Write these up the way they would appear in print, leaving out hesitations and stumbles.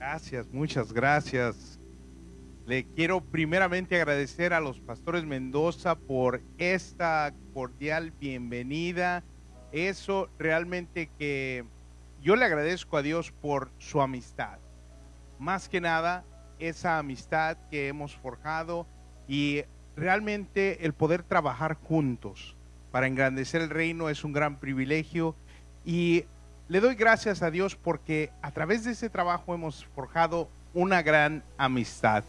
Gracias, muchas gracias. Le quiero primeramente agradecer a los pastores Mendoza por esta cordial bienvenida. Eso realmente que yo le agradezco a Dios por su amistad. Más que nada, esa amistad que hemos forjado y realmente el poder trabajar juntos para engrandecer el reino es un gran privilegio y le doy gracias a Dios porque a través de ese trabajo hemos forjado una gran amistad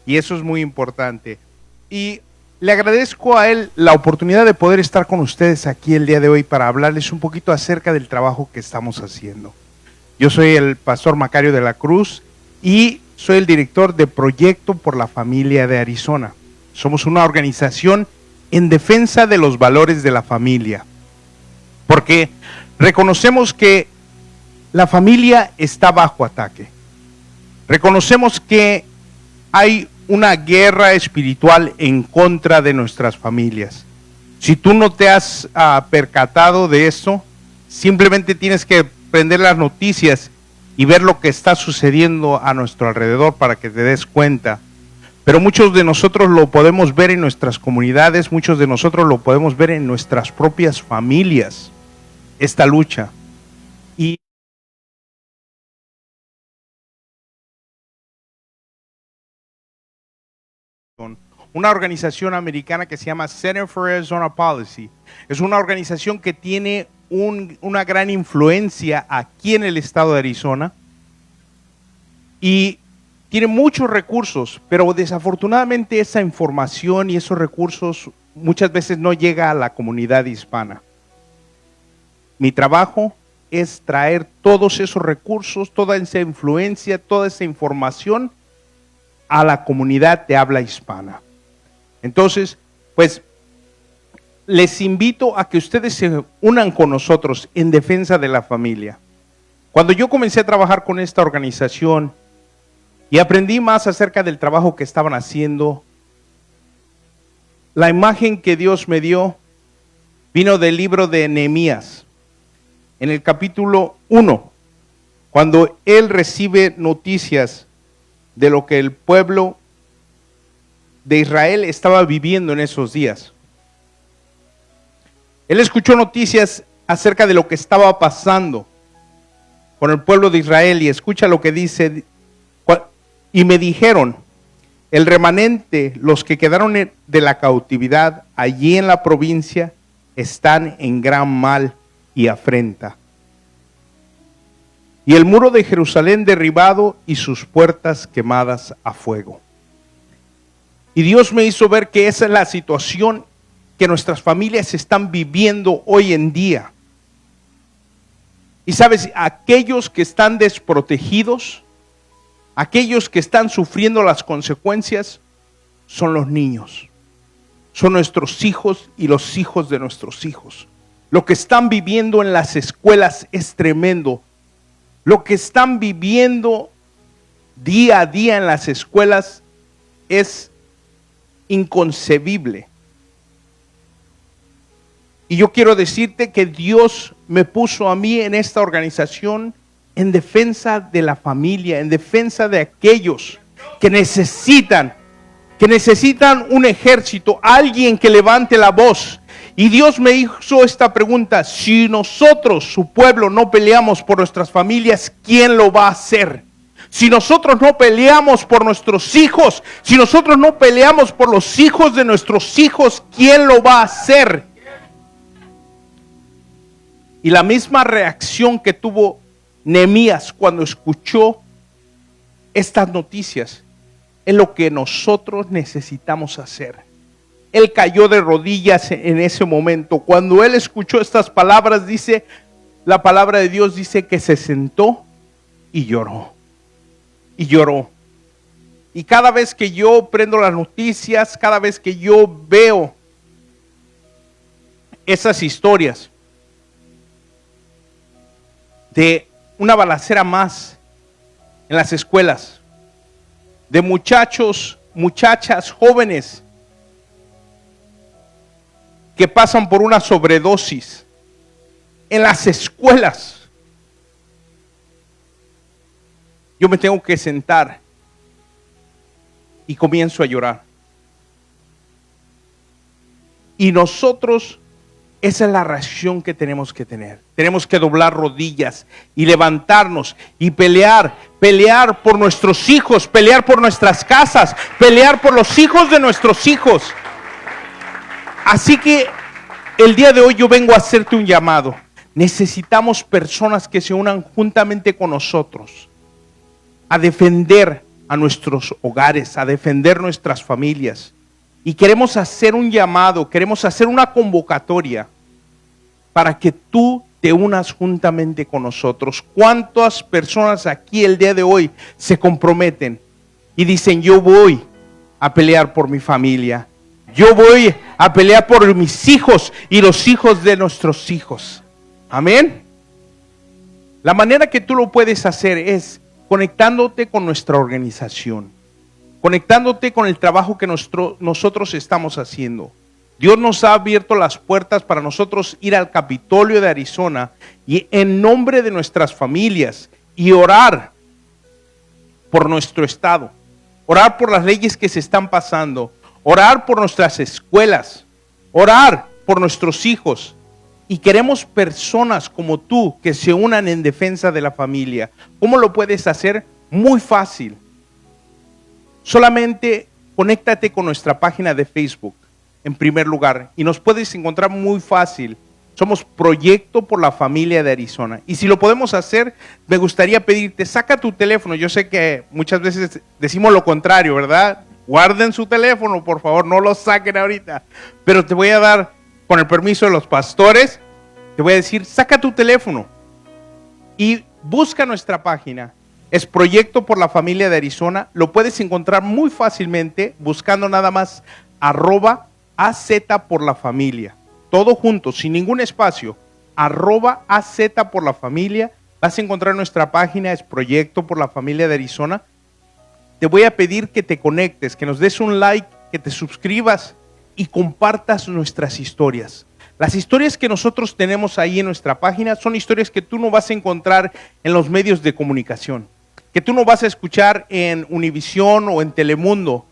y eso es muy importante. Y le agradezco a él la oportunidad de poder estar con ustedes aquí el día de hoy para hablarles un poquito acerca del trabajo que estamos haciendo. Yo soy el pastor Macario de la Cruz y soy el director de Proyecto por la Familia de Arizona. Somos una organización en defensa de los valores de la familia, porque reconocemos que la familia está bajo ataque. Reconocemos que hay una guerra espiritual en contra de nuestras familias. Si tú no te has percatado de eso, simplemente tienes que prender las noticias y ver lo que está sucediendo a nuestro alrededor para que te des cuenta. Pero muchos de nosotros lo podemos ver en nuestras comunidades, muchos de nosotros lo podemos ver en nuestras propias familias, esta lucha. Y una organización americana que se llama Center for Arizona Policy. Es una organización que tiene una gran influencia aquí en el estado de Arizona y tiene muchos recursos, pero desafortunadamente esa información y esos recursos muchas veces no llega a la comunidad hispana. Mi trabajo es traer todos esos recursos, toda esa influencia, toda esa información a la comunidad de habla hispana. Entonces, pues, les invito a que ustedes se unan con nosotros en defensa de la familia. Cuando yo comencé a trabajar con esta organización y aprendí más acerca del trabajo que estaban haciendo, la imagen que Dios me dio vino del libro de Nehemías, en el capítulo 1, cuando él recibe noticias de lo que el pueblo de Israel estaba viviendo en esos días. Él escuchó noticias acerca de lo que estaba pasando con el pueblo de Israel y escucha lo que dice. Y me dijeron, el remanente, los que quedaron de la cautividad allí en la provincia, están en gran mal y afrenta. Y el muro de Jerusalén derribado y sus puertas quemadas a fuego. Y Dios me hizo ver que esa es la situación que nuestras familias están viviendo hoy en día. Y sabes, aquellos que están desprotegidos, aquellos que están sufriendo las consecuencias, son los niños. Son nuestros hijos y los hijos de nuestros hijos. Lo que están viviendo en las escuelas es tremendo. Lo que están viviendo día a día en las escuelas es inconcebible. Y yo quiero decirte que Dios me puso a mí en esta organización en defensa de la familia, en defensa de aquellos que necesitan un ejército, alguien que levante la voz. Y Dios me hizo esta pregunta: si nosotros, su pueblo, no peleamos por nuestras familias, ¿quién lo va a hacer? Si nosotros no peleamos por nuestros hijos, si nosotros no peleamos por los hijos de nuestros hijos, ¿quién lo va a hacer? Y la misma reacción que tuvo Nehemías cuando escuchó estas noticias es lo que nosotros necesitamos hacer. Él cayó de rodillas en ese momento. Cuando él escuchó estas palabras, dice, la palabra de Dios dice que se sentó y lloró. Y lloró. Y cada vez que yo prendo las noticias, cada vez que yo veo esas historias de una balacera más en las escuelas, de muchachos, muchachas, jóvenes que pasan por una sobredosis en las escuelas. yo me tengo que sentar y comienzo a llorar. Y nosotros, esa es la reacción que tenemos que tener. Tenemos que doblar rodillas y levantarnos y pelear por nuestros hijos, pelear por nuestras casas, pelear por los hijos de nuestros hijos. Así que el día de hoy yo vengo a hacerte un llamado. Necesitamos personas que se unan juntamente con nosotros a defender a nuestros hogares, a defender nuestras familias. Y queremos hacer un llamado, queremos hacer una convocatoria para que tú te unas juntamente con nosotros. ¿Cuántas personas aquí el día de hoy se comprometen y dicen: yo voy a pelear por mi familia, yo voy a pelear por mis hijos y los hijos de nuestros hijos? Amén. La manera que tú lo puedes hacer es conectándote con nuestra organización, conectándote con el trabajo que nosotros estamos haciendo. Dios nos ha abierto las puertas para nosotros ir al Capitolio de Arizona y en nombre de nuestras familias y orar por nuestro estado, orar por las leyes que se están pasando, orar por nuestras escuelas, orar por nuestros hijos. Y queremos personas como tú que se unan en defensa de la familia. ¿Cómo lo puedes hacer? Muy fácil. Solamente conéctate con nuestra página de Facebook en primer lugar y nos puedes encontrar muy fácil. Somos Proyecto por la Familia de Arizona. Y si lo podemos hacer, me gustaría pedirte, saca tu teléfono. Yo sé que muchas veces decimos lo contrario, ¿verdad? Guarden su teléfono, por favor, no lo saquen ahorita. Pero te voy a dar, con el permiso de los pastores, te voy a decir, saca tu teléfono y busca nuestra página. Es Proyecto por la Familia de Arizona. Lo puedes encontrar muy fácilmente buscando nada más @AZ por la familia. Todo junto, sin ningún espacio. @AZ por la familia. Vas a encontrar nuestra página, es Proyecto por la Familia de Arizona. Te voy a pedir que te conectes, que nos des un like, que te suscribas y compartas nuestras historias. Las historias que nosotros tenemos ahí en nuestra página son historias que tú no vas a encontrar en los medios de comunicación, que tú no vas a escuchar en Univisión o en Telemundo.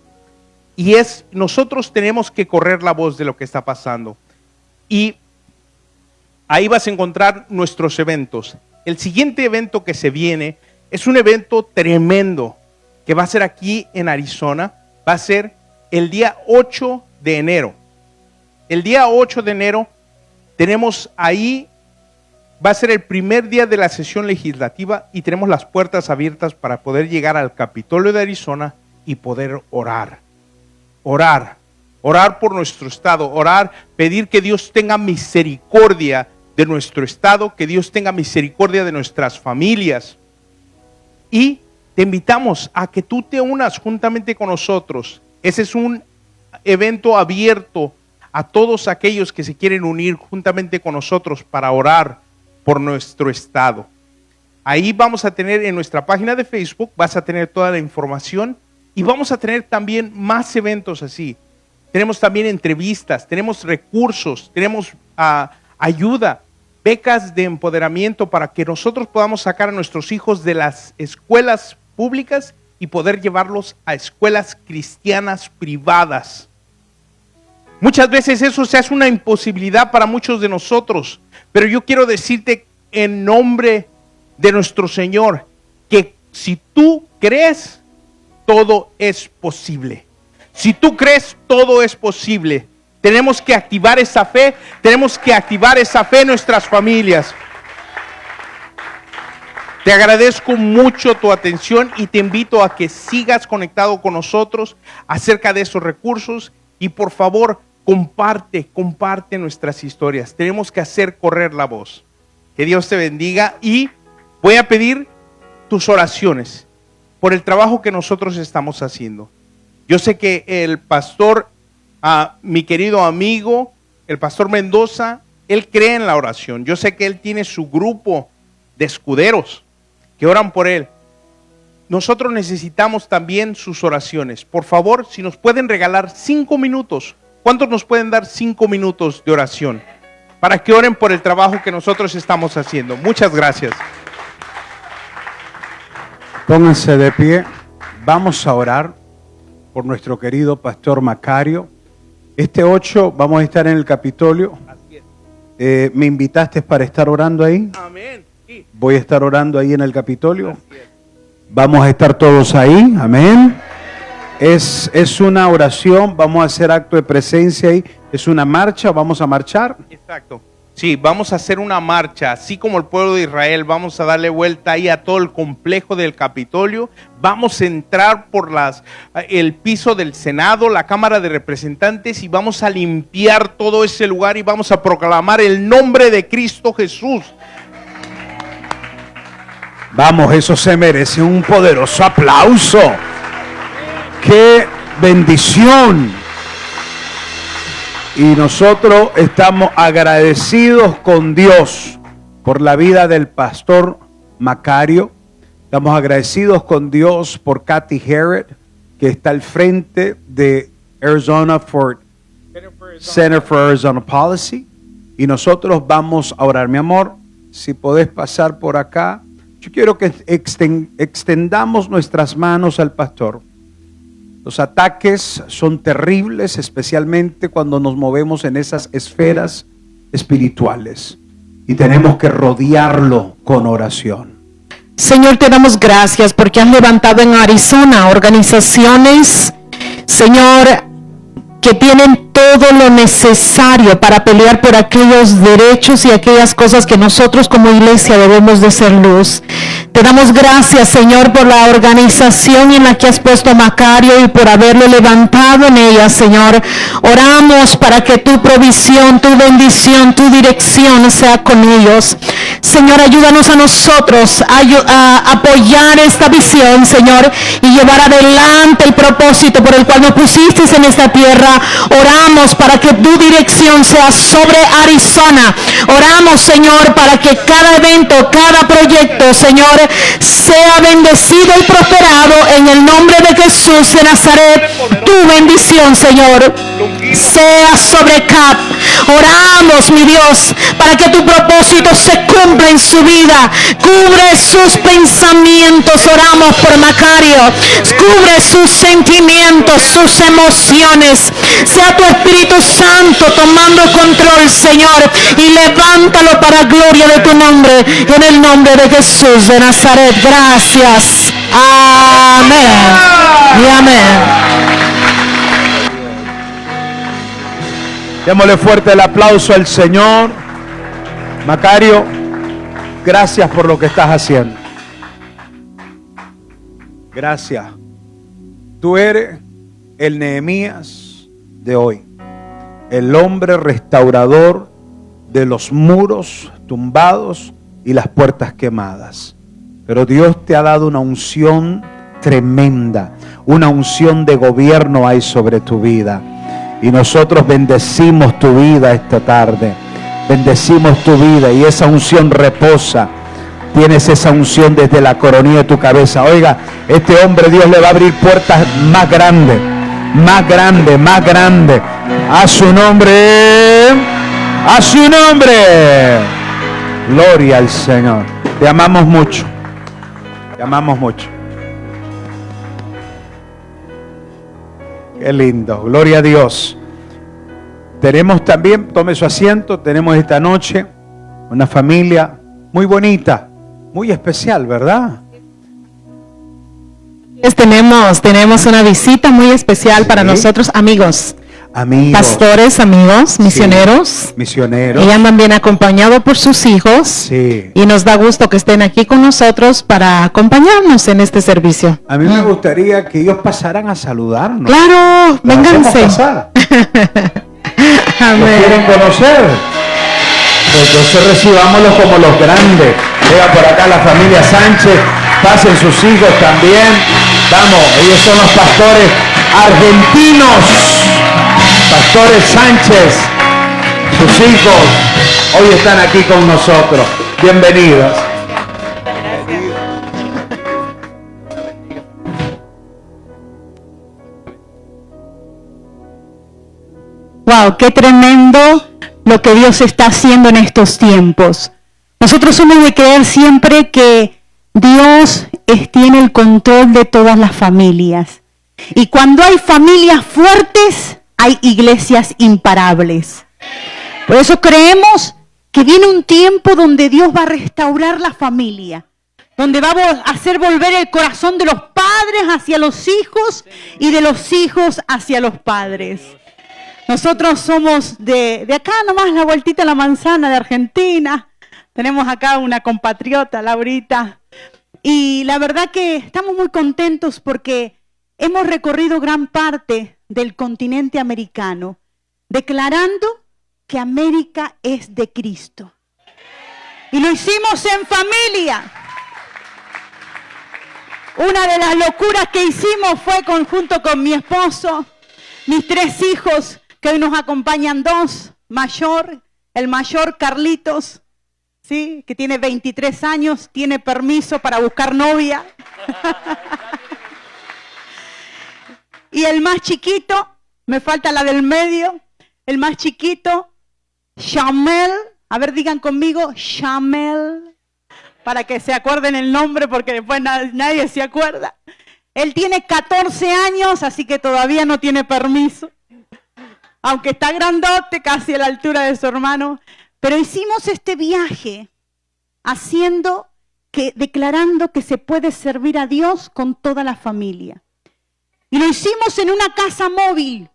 Y nosotros tenemos que correr la voz de lo que está pasando. Y ahí vas a encontrar nuestros eventos. El siguiente evento que se viene es un evento tremendo que va a ser aquí en Arizona. Va a ser el día 8 de enero. El día 8 de enero tenemos ahí, va a ser el primer día de la sesión legislativa y tenemos las puertas abiertas para poder llegar al Capitolio de Arizona y poder orar. Orar por nuestro estado, pedir que Dios tenga misericordia de nuestro estado, que Dios tenga misericordia de nuestras familias. Y te invitamos a que tú te unas juntamente con nosotros. Ese es un evento abierto a todos aquellos que se quieren unir juntamente con nosotros para orar por nuestro estado. Ahí vamos a tener en nuestra página de Facebook, vas a tener toda la información y vamos a tener también más eventos así. Tenemos también entrevistas, tenemos recursos, tenemos ayuda, becas de empoderamiento para que nosotros podamos sacar a nuestros hijos de las escuelas públicas y poder llevarlos a escuelas cristianas privadas. Muchas veces eso se hace una imposibilidad para muchos de nosotros, pero yo quiero decirte en nombre de nuestro Señor que si tú crees, todo es posible. Si tú crees, todo es posible. Tenemos que activar esa fe, en nuestras familias. Te agradezco mucho tu atención y te invito a que sigas conectado con nosotros acerca de esos recursos y por favor comparte nuestras historias. Tenemos que hacer correr la voz. Que Dios te bendiga y voy a pedir tus oraciones por el trabajo que nosotros estamos haciendo. Yo sé que el pastor, mi querido amigo, el pastor Mendoza, él cree en la oración. Yo sé que él tiene su grupo de escuderos que oran por él. Nosotros necesitamos también sus oraciones. Por favor, si nos pueden regalar 5 minutos. ¿Cuántos nos pueden dar 5 minutos de oración? Para que oren por el trabajo que nosotros estamos haciendo. Muchas gracias. Pónganse de pie. Vamos a orar por nuestro querido pastor Macario. Este 8 vamos a estar en el Capitolio. ¿Me invitaste para estar orando ahí? Amén. Sí. Voy a estar orando ahí en el Capitolio. Vamos a estar todos ahí. Amén. Es una oración. Vamos a hacer acto de presencia ahí. Es una marcha. Vamos a marchar. Exacto. Sí, vamos a hacer una marcha, así como el pueblo de Israel, vamos a darle vuelta ahí a todo el complejo del Capitolio, vamos a entrar por el piso del Senado, la Cámara de Representantes y vamos a limpiar todo ese lugar y vamos a proclamar el nombre de Cristo Jesús. Vamos, eso se merece un poderoso aplauso. ¡Qué bendición! Y nosotros estamos agradecidos con Dios por la vida del pastor Macario. Estamos agradecidos con Dios por Kathy Harrod, que está al frente de Center for Arizona Policy. Y nosotros vamos a orar. Mi amor, si podés pasar por acá. Yo quiero que extendamos nuestras manos al pastor. Los ataques son terribles, especialmente cuando nos movemos en esas esferas espirituales. Y tenemos que rodearlo con oración. Señor, te damos gracias porque has levantado en Arizona organizaciones, Señor, que tienen todo lo necesario para pelear por aquellos derechos y aquellas cosas que nosotros como iglesia debemos de ser luz. Te damos gracias, Señor, por la organización en la que has puesto a Macario y por haberlo levantado en ella, Señor. Oramos para que tu provisión, tu bendición, tu dirección sea con ellos. Señor, ayúdanos a nosotros a apoyar esta visión, Señor, y llevar adelante el propósito por el cual nos pusiste en esta tierra. Oramos para que tu dirección sea sobre Arizona. Oramos, Señor, para que cada evento, cada proyecto, Señor, sea bendecido y prosperado en el nombre de Jesús de Nazaret. Tu bendición, Señor, sea sobre CAP. Oramos, mi Dios, para que tu propósito se cumpla en su vida. Cubre sus pensamientos. Oramos por Macario. Cubre sus sentimientos, sus emociones. Sea tu Espíritu Santo tomando control, Señor, y levántalo para gloria de tu nombre, en el nombre de Jesús de Nazaret. Gracias. Amén y amén. Démosle fuerte el aplauso al Señor. Macario, gracias por lo que estás haciendo. Gracias. Tú eres el Nehemías de hoy, el hombre restaurador de los muros tumbados y las puertas quemadas. Pero Dios te ha dado una unción tremenda, una unción de gobierno hay sobre tu vida. Y nosotros bendecimos tu vida esta tarde. Bendecimos tu vida y esa unción reposa. Tienes esa unción desde la coronilla de tu cabeza. Oiga, este hombre Dios le va a abrir puertas más grandes, más grandes, más grandes. A su nombre, a su nombre. Gloria al Señor. Te amamos mucho. Te amamos mucho. Qué lindo, gloria a Dios. Tenemos también, tome su asiento, tenemos esta noche una familia muy bonita, muy especial, ¿verdad? Tenemos una visita muy especial para nosotros, amigos. Pastores, amigos, misioneros. Sí, misioneros. Y andan bien acompañados por sus hijos. Sí. Y nos da gusto que estén aquí con nosotros para acompañarnos en este servicio. A mí me gustaría que ellos pasaran a saludarnos. Claro, vénganse. ¿Los quieren conocer? Pues entonces recibámoslos como los grandes. Llega por acá la familia Sánchez, pasen sus hijos también. Vamos, ellos son los pastores argentinos. Pastores Sánchez, sus hijos, hoy están aquí con nosotros. Bienvenidos. Wow, qué tremendo lo que Dios está haciendo en estos tiempos. Nosotros somos de creer siempre que Dios tiene el control de todas las familias. Y cuando hay familias fuertes, hay iglesias imparables. Por eso creemos que viene un tiempo donde Dios va a restaurar la familia, donde va a hacer volver el corazón de los padres hacia los hijos y de los hijos hacia los padres. Nosotros somos de acá nomás, la vueltita a la manzana, de Argentina. Tenemos acá una compatriota, Laurita. Y la verdad que estamos muy contentos porque hemos recorrido gran parte del continente americano, declarando que América es de Cristo. Y lo hicimos en familia. Una de las locuras que hicimos fue junto con mi esposo, mis 3 hijos, que hoy nos acompañan 2, el mayor Carlitos, ¿sí? Que tiene 23 años, tiene permiso para buscar novia. Y el más chiquito, me falta la del medio, el más chiquito, Shamel, a ver, digan conmigo, Shamel, para que se acuerden el nombre porque después nadie se acuerda. Él tiene 14 años, así que todavía no tiene permiso, aunque está grandote, casi a la altura de su hermano. Pero hicimos este viaje declarando que se puede servir a Dios con toda la familia. Y lo hicimos en una casa móvil,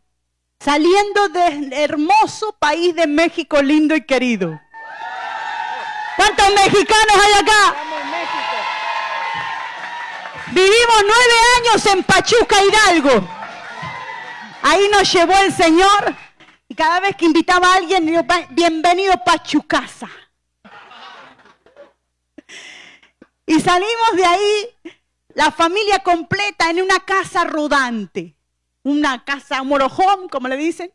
saliendo del hermoso país de México, lindo y querido. ¿Cuántos mexicanos hay acá? Vivimos 9 años en Pachuca, Hidalgo. Ahí nos llevó el Señor y cada vez que invitaba a alguien, digo, bienvenido Pachucasa. Y salimos de ahí, la familia completa, en una casa rodante, una casa motorhome, como le dicen,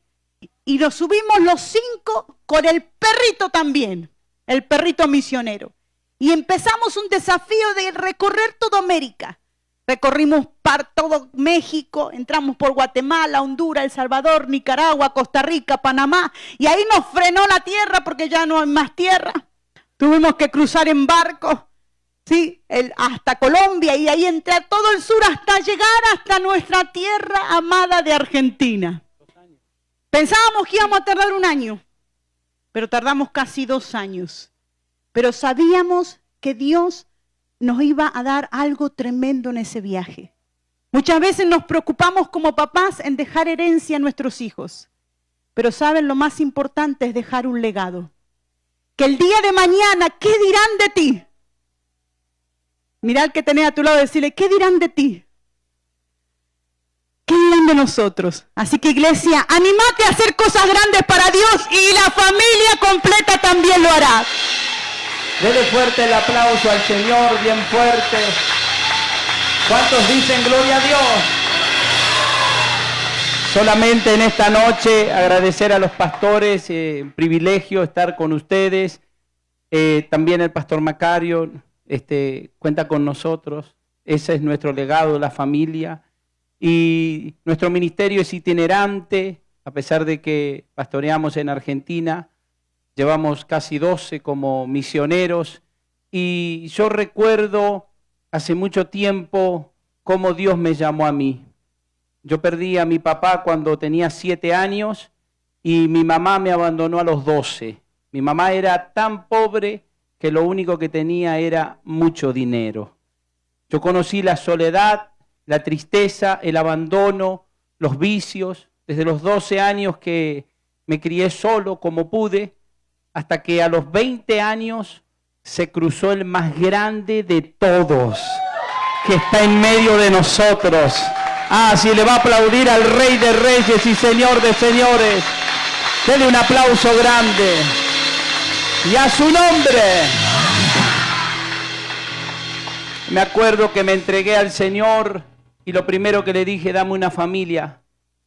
y nos subimos los 5 con el perrito también, el perrito misionero. Y empezamos un desafío de recorrer toda América. Recorrimos todo México, entramos por Guatemala, Honduras, El Salvador, Nicaragua, Costa Rica, Panamá, y ahí nos frenó la tierra porque ya no hay más tierra. Tuvimos que cruzar en barco, ¿sí? Hasta Colombia, y ahí entre todo el sur hasta llegar hasta nuestra tierra amada de Argentina. Pensábamos que íbamos a tardar 1 año, pero tardamos casi 2 años. Pero sabíamos que Dios nos iba a dar algo tremendo en ese viaje. Muchas veces nos preocupamos como papás en dejar herencia a nuestros hijos, pero saben, lo más importante es dejar un legado. Que el día de mañana, ¿qué dirán de ti? Mirá al que tenés a tu lado y decirle, ¿qué dirán de ti? ¿Qué dirán de nosotros? Así que, iglesia, anímate a hacer cosas grandes para Dios y la familia completa también lo hará. Dele fuerte el aplauso al Señor, bien fuerte. ¿Cuántos dicen gloria a Dios? Solamente en esta noche agradecer a los pastores, privilegio estar con ustedes. También el pastor Macario cuenta con nosotros. Ese es nuestro legado, la familia. Y nuestro ministerio es itinerante, a pesar de que pastoreamos en Argentina. Llevamos casi 12 como misioneros y yo recuerdo hace mucho tiempo cómo Dios me llamó a mí. Yo perdí a mi papá cuando tenía 7 años y mi mamá me abandonó a los 12. Mi mamá era tan pobre que lo único que tenía era mucho dinero. Yo conocí la soledad, la tristeza, el abandono, los vicios, desde los 12 años que me crié solo como pude, hasta que a los 20 años se cruzó el más grande de todos, que está en medio de nosotros. Si le va a aplaudir al Rey de Reyes y Señor de Señores, dele un aplauso grande. Y a su nombre. Me acuerdo que me entregué al Señor y lo primero que le dije, dame una familia,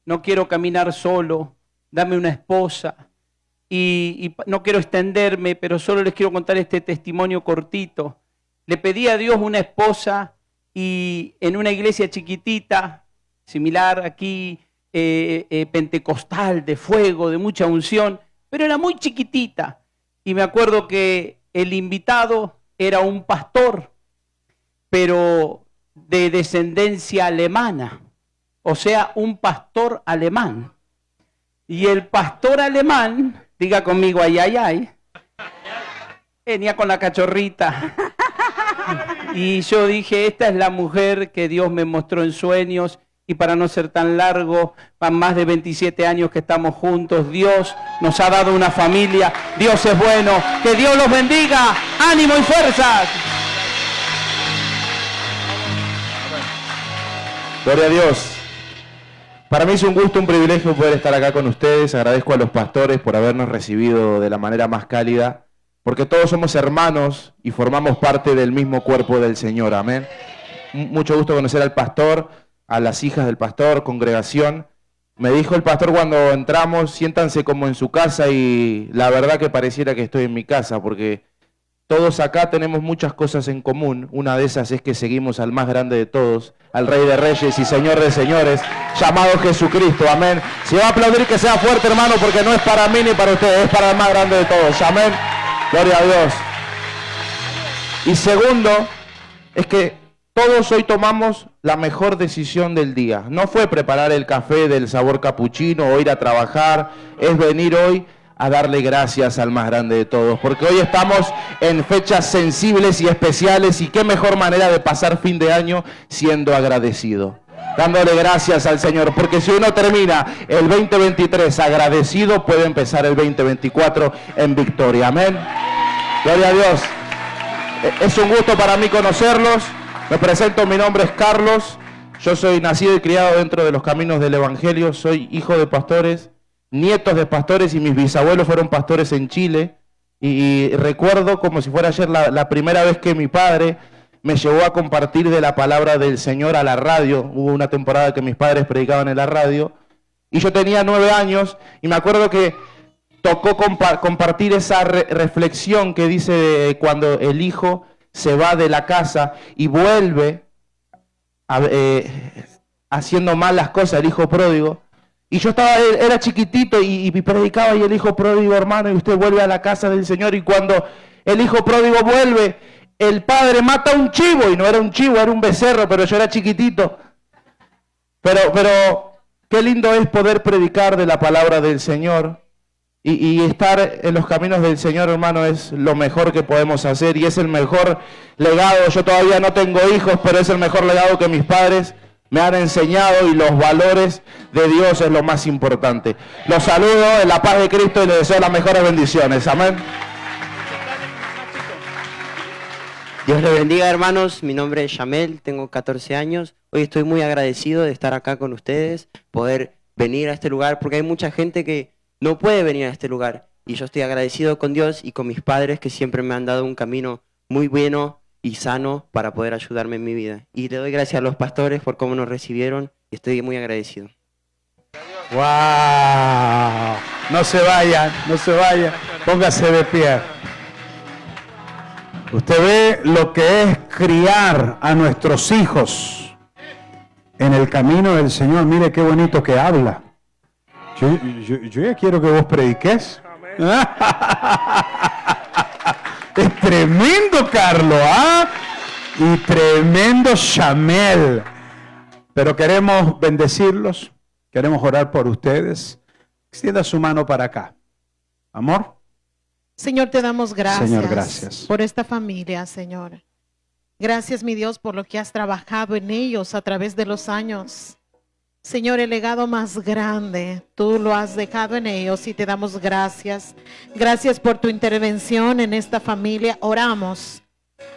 no quiero caminar solo, dame una esposa. Y no quiero extenderme, pero solo les quiero contar este testimonio cortito. Le pedí a Dios una esposa y en una iglesia chiquitita, similar aquí, pentecostal, de fuego, de mucha unción, pero era muy chiquitita. Y me acuerdo que el invitado era un pastor pero de descendencia alemana, o sea, un pastor alemán. Y el pastor alemán, diga conmigo, ay, ay, ay, venía con la cachorrita. Y yo dije, esta es la mujer que Dios me mostró en sueños. Y para no ser tan largo, van más de 27 años que estamos juntos. Dios nos ha dado una familia. Dios es bueno. Que Dios los bendiga. ¡Ánimo y fuerzas! Gloria a Dios. Para mí es un gusto, un privilegio poder estar acá con ustedes. Agradezco a los pastores por habernos recibido de la manera más cálida, porque todos somos hermanos y formamos parte del mismo cuerpo del Señor. Amén. Mucho gusto conocer al pastor, a las hijas del pastor, congregación. Me dijo el pastor cuando entramos, siéntanse como en su casa, y la verdad que pareciera que estoy en mi casa, porque todos acá tenemos muchas cosas en común. Una de esas es que seguimos al más grande de todos, al Rey de Reyes y Señor de Señores, llamado Jesucristo. Amén. Si va a aplaudir, que sea fuerte, hermano, porque no es para mí ni para ustedes, es para el más grande de todos. Amén. Gloria a Dios. Y segundo, es que todos hoy tomamos la mejor decisión del día. No fue preparar el café del sabor capuchino o ir a trabajar, es venir hoy a darle gracias al más grande de todos, porque hoy estamos en fechas sensibles y especiales, y qué mejor manera de pasar fin de año siendo agradecido, dándole gracias al Señor, porque si uno termina el 2023 agradecido, puede empezar el 2024 en victoria. Amén. Gloria a Dios. Es un gusto para mí conocerlos. Me presento, mi nombre es Carlos. Yo soy nacido y criado dentro de los caminos del Evangelio. Soy hijo de pastores, nietos de pastores, y mis bisabuelos fueron pastores en Chile. Y recuerdo como si fuera ayer la primera vez que mi padre me llevó a compartir de la palabra del Señor a la radio. Hubo una temporada que mis padres predicaban en la radio, y yo tenía 9 años, y me acuerdo que tocó compartir esa reflexión que dice cuando el hijo se va de la casa y vuelve haciendo mal las cosas, el hijo pródigo. Y yo era chiquitito y predicaba, y el hijo pródigo, hermano, y usted vuelve a la casa del Señor, y cuando el hijo pródigo vuelve, el padre mata un chivo, y no era un chivo, era un becerro, pero yo era chiquitito. Pero qué lindo es poder predicar de la palabra del Señor. Y estar en los caminos del Señor, hermano, es lo mejor que podemos hacer, y es el mejor legado. Yo todavía no tengo hijos, pero es el mejor legado que mis padres me han enseñado, y los valores de Dios es lo más importante. Los saludo en la paz de Cristo y les deseo las mejores bendiciones. Amén. Dios les bendiga, hermanos. Mi nombre es Yamel, tengo 14 años. Hoy estoy muy agradecido de estar acá con ustedes, poder venir a este lugar, porque hay mucha gente que no puede venir a este lugar, y yo estoy agradecido con Dios y con mis padres, que siempre me han dado un camino muy bueno y sano para poder ayudarme en mi vida. Y le doy gracias a los pastores por cómo nos recibieron, y estoy muy agradecido. ¡Wow! No se vayan, no se vayan. Póngase de pie. Usted ve lo que es criar a nuestros hijos en el camino del Señor. Mire qué bonito que habla. Yo ya quiero que vos prediques. Es tremendo, Carlos, ¿ah? Y tremendo Yamel. Pero queremos bendecirlos, queremos orar por ustedes. Extienda su mano para acá. Amor. Señor, te damos gracias, Señor, gracias por esta familia, Señor. Gracias, mi Dios, por lo que has trabajado en ellos a través de los años. Señor, el legado más grande, tú lo has dejado en ellos, y te damos gracias. Gracias por tu intervención en esta familia. Oramos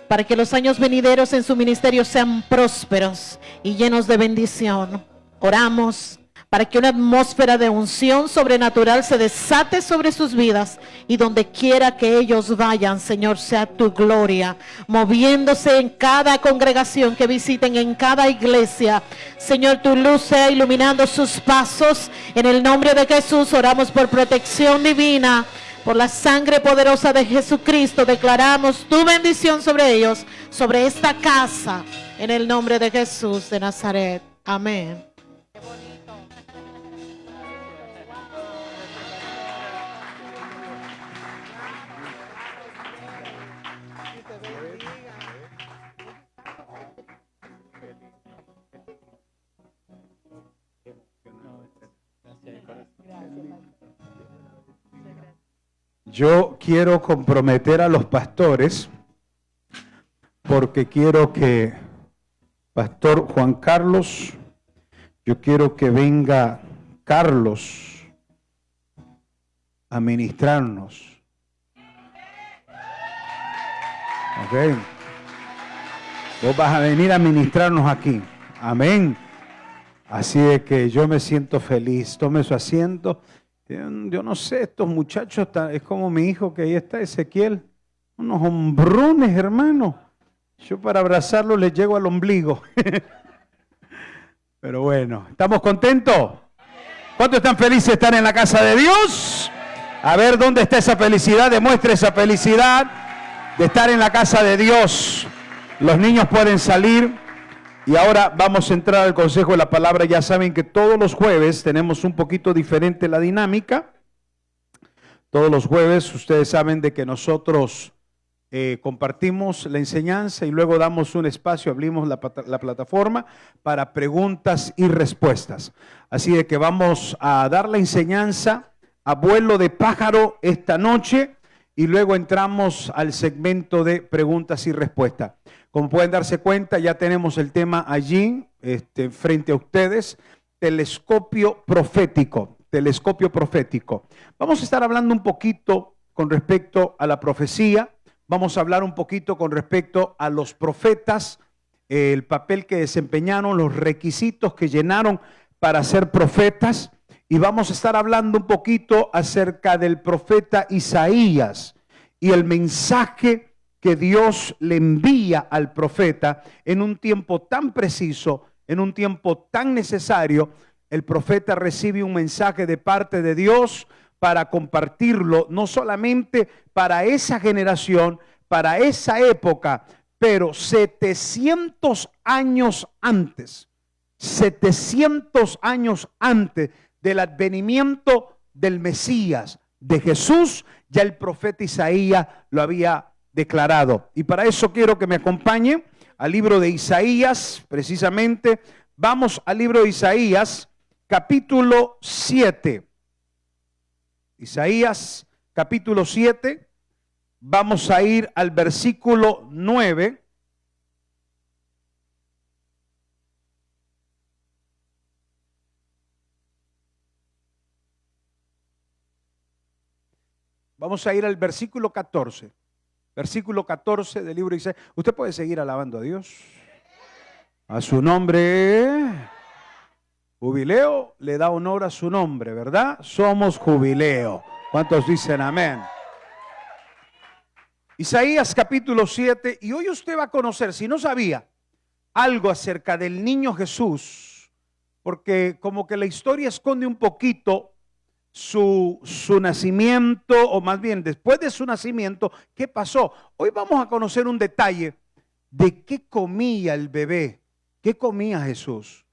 para que los años venideros en su ministerio sean prósperos y llenos de bendición. Oramos para que una atmósfera de unción sobrenatural se desate sobre sus vidas, y donde quiera que ellos vayan, Señor, sea tu gloria moviéndose en cada congregación que visiten, en cada iglesia. Señor, tu luz sea iluminando sus pasos. En el nombre de Jesús oramos por protección divina, por la sangre poderosa de Jesucristo. Declaramos tu bendición sobre ellos, sobre esta casa, en el nombre de Jesús de Nazaret. Amén. Yo quiero comprometer a los pastores porque quiero que Pastor Juan Carlos, yo quiero que venga Carlos a ministrarnos. Ok. Vos vas a venir a ministrarnos aquí. Amén. Así de que yo me siento feliz. Tome su asiento. Yo no sé, estos muchachos, es como mi hijo que ahí está, Ezequiel. Unos hombrones, hermano. Yo para abrazarlo les llego al ombligo. Pero bueno, ¿estamos contentos? ¿Cuántos están felices de estar en la casa de Dios? A ver, ¿dónde está esa felicidad? Demuestre esa felicidad de estar en la casa de Dios. Los niños pueden salir. Y ahora vamos a entrar al consejo de la palabra. Ya saben que todos los jueves tenemos un poquito diferente la dinámica. Todos los jueves ustedes saben de que nosotros compartimos la enseñanza y luego damos un espacio, abrimos la plataforma para preguntas y respuestas. Así de que vamos a dar la enseñanza a vuelo de pájaro esta noche y luego entramos al segmento de preguntas y respuestas. Como pueden darse cuenta, ya tenemos el tema allí, frente a ustedes, telescopio profético, telescopio profético. Vamos a estar hablando un poquito con respecto a la profecía, vamos a hablar un poquito con respecto a los profetas, el papel que desempeñaron, los requisitos que llenaron para ser profetas, y vamos a estar hablando un poquito acerca del profeta Isaías y el mensaje que Dios le envía al profeta en un tiempo tan preciso, en un tiempo tan necesario. El profeta recibe un mensaje de parte de Dios para compartirlo, no solamente para esa generación, para esa época, pero 700 años antes, 700 años antes del advenimiento del Mesías, de Jesús, ya el profeta Isaías lo había declarado. Y para eso quiero que me acompañe al libro de Isaías, precisamente. Vamos al libro de Isaías, capítulo 7. Isaías, capítulo 7. Vamos a ir al versículo 9. Vamos a ir al versículo 14. Versículo 14 del libro de Isaías. Usted puede seguir alabando a Dios. A su nombre. Jubileo le da honor a su nombre, ¿verdad? Somos jubileo. ¿Cuántos dicen amén? Isaías capítulo 7. Y hoy usted va a conocer, si no sabía, algo acerca del niño Jesús, porque como que la historia esconde un poquito su nacimiento, o más bien después de su nacimiento, ¿qué pasó? Hoy vamos a conocer un detalle de qué comía el bebé, qué comía Jesús.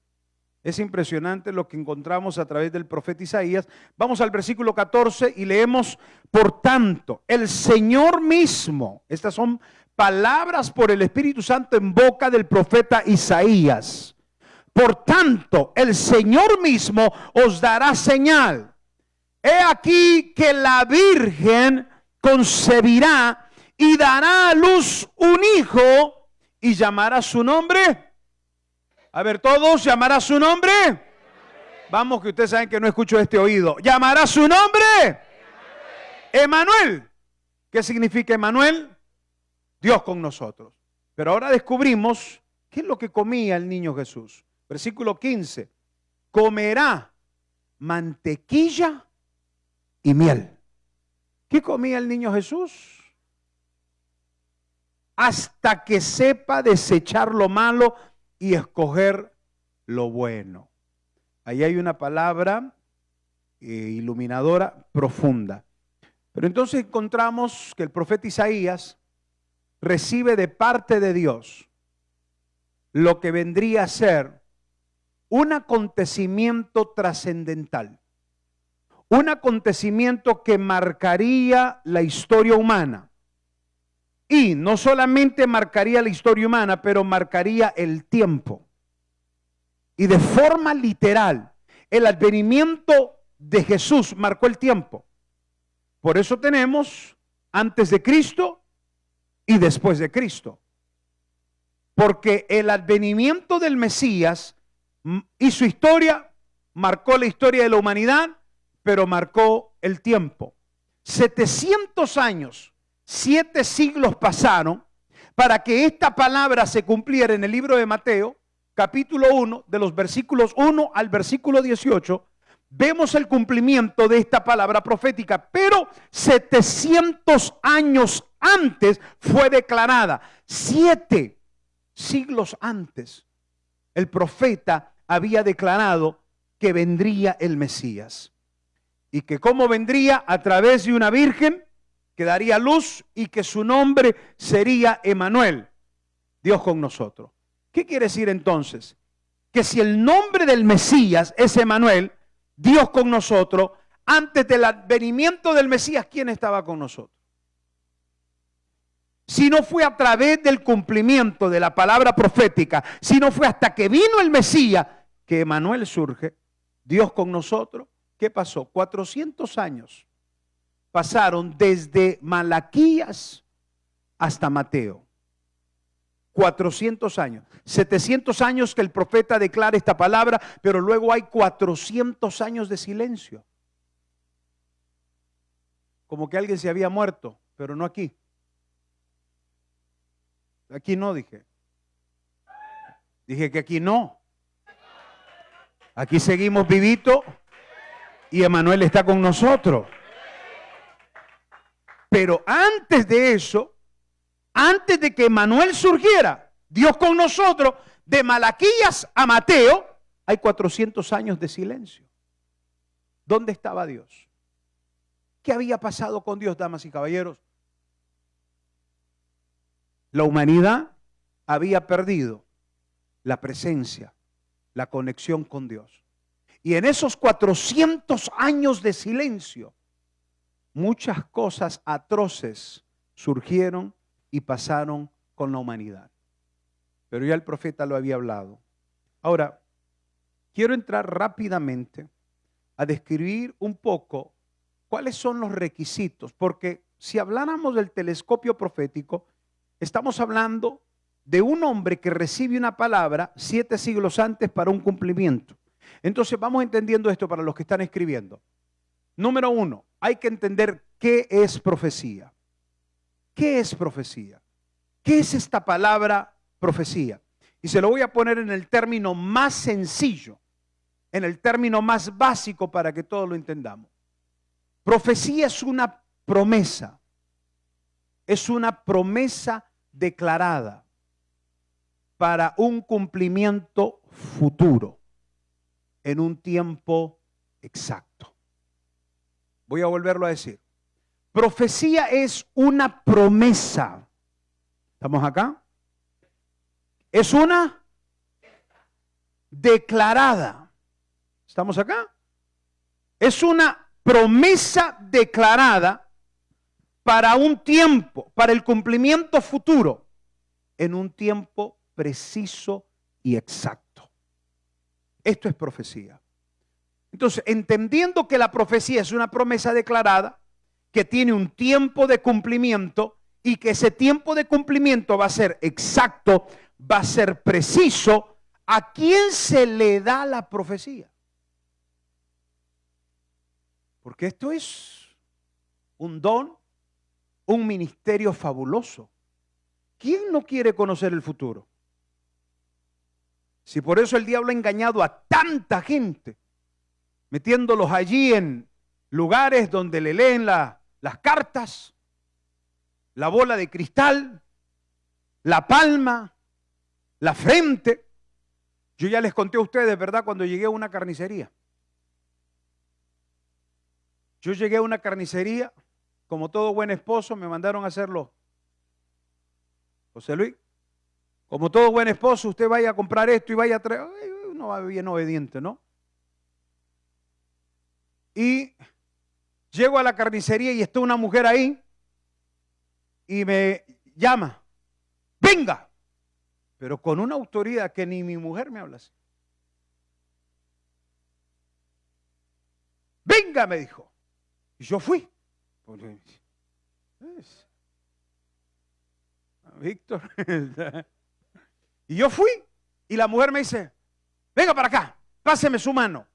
Es impresionante lo que encontramos a través del profeta Isaías. Vamos al versículo 14 y leemos: por tanto, el Señor mismo, estas son palabras por el Espíritu Santo en boca del profeta Isaías. Por tanto, el Señor mismo os dará señal. He aquí que la Virgen concebirá y dará a luz un hijo y llamará su nombre. A ver, todos, llamará su nombre. Vamos, que ustedes saben que no escucho este oído. Llamará su nombre. Emanuel. ¿Qué significa Emanuel? Dios con nosotros. Pero ahora descubrimos qué es lo que comía el niño Jesús. Versículo 15. Comerá mantequilla y miel. ¿Qué comía el niño Jesús? Hasta que sepa desechar lo malo y escoger lo bueno. Ahí hay una palabra iluminadora profunda. Pero entonces encontramos que el profeta Isaías recibe de parte de Dios lo que vendría a ser un acontecimiento trascendental. Un acontecimiento que marcaría la historia humana. Y no solamente marcaría la historia humana, pero marcaría el tiempo. Y de forma literal, el advenimiento de Jesús marcó el tiempo. Por eso tenemos antes de Cristo y después de Cristo. Porque el advenimiento del Mesías y su historia marcó la historia de la humanidad, pero marcó el tiempo. 700 años, 7 siglos pasaron para que esta palabra se cumpliera en el libro de Mateo, capítulo 1, de los versículos 1 al versículo 18. Vemos el cumplimiento de esta palabra profética, pero 700 años antes fue declarada. 7 siglos antes, el profeta había declarado que vendría el Mesías. Y que cómo vendría, a través de una virgen que daría luz, y que su nombre sería Emanuel, Dios con nosotros. ¿Qué quiere decir entonces? Que si el nombre del Mesías es Emanuel, Dios con nosotros, antes del advenimiento del Mesías, ¿quién estaba con nosotros? Si no fue a través del cumplimiento de la palabra profética, si no fue hasta que vino el Mesías que Emanuel surge, Dios con nosotros. ¿Qué pasó? 400 años pasaron desde Malaquías hasta Mateo. 400 años. 700 años que el profeta declara esta palabra, pero luego hay 400 años de silencio. Como que alguien se había muerto, pero no aquí. Aquí no, dije. Dije que aquí no. Aquí seguimos vivitos y Emanuel está con nosotros. Pero antes de eso, antes de que Emanuel surgiera, Dios con nosotros, de Malaquías a Mateo, hay 400 años de silencio. ¿Dónde estaba Dios? ¿Qué había pasado con Dios, damas y caballeros? La humanidad había perdido la presencia, la conexión con Dios. Y en esos 400 años de silencio, muchas cosas atroces surgieron y pasaron con la humanidad. Pero ya el profeta lo había hablado. Ahora, quiero entrar rápidamente a describir un poco cuáles son los requisitos, porque si habláramos del telescopio profético, estamos hablando de un hombre que recibe una palabra 7 siglos antes para un cumplimiento. Entonces vamos entendiendo esto para los que están escribiendo. Número 1, hay que entender qué es profecía. ¿Qué es profecía? ¿Qué es esta palabra profecía? Y se lo voy a poner en el término más sencillo, en el término más básico para que todos lo entendamos. Profecía es una promesa. Es una promesa declarada para un cumplimiento futuro en un tiempo exacto. Voy a volverlo a decir. Profecía es una promesa. ¿Estamos acá? Es una declarada. ¿Estamos acá? Es una promesa declarada para un tiempo, para el cumplimiento futuro, en un tiempo preciso y exacto. Esto es profecía. Entonces, entendiendo que la profecía es una promesa declarada, que tiene un tiempo de cumplimiento y que ese tiempo de cumplimiento va a ser exacto, va a ser preciso, ¿a quién se le da la profecía? Porque esto es un don, un ministerio fabuloso. ¿Quién no quiere conocer el futuro? Si por eso el diablo ha engañado a tanta gente, metiéndolos allí en lugares donde le leen las cartas, la bola de cristal, la palma, la frente. Yo ya les conté a ustedes, ¿verdad? Cuando llegué a una carnicería. Yo llegué a una carnicería, como todo buen esposo, me mandaron a hacerlo. José Luis, como todo buen esposo, usted vaya a comprar esto y vaya a traer. Uno va bien obediente, ¿no? Y llego a la carnicería y está una mujer ahí y me llama, venga, pero con una autoridad que ni mi mujer me habla así. Venga, me dijo. Y yo fui. Víctor. Y yo fui y la mujer me dice, venga para acá, páseme su mano.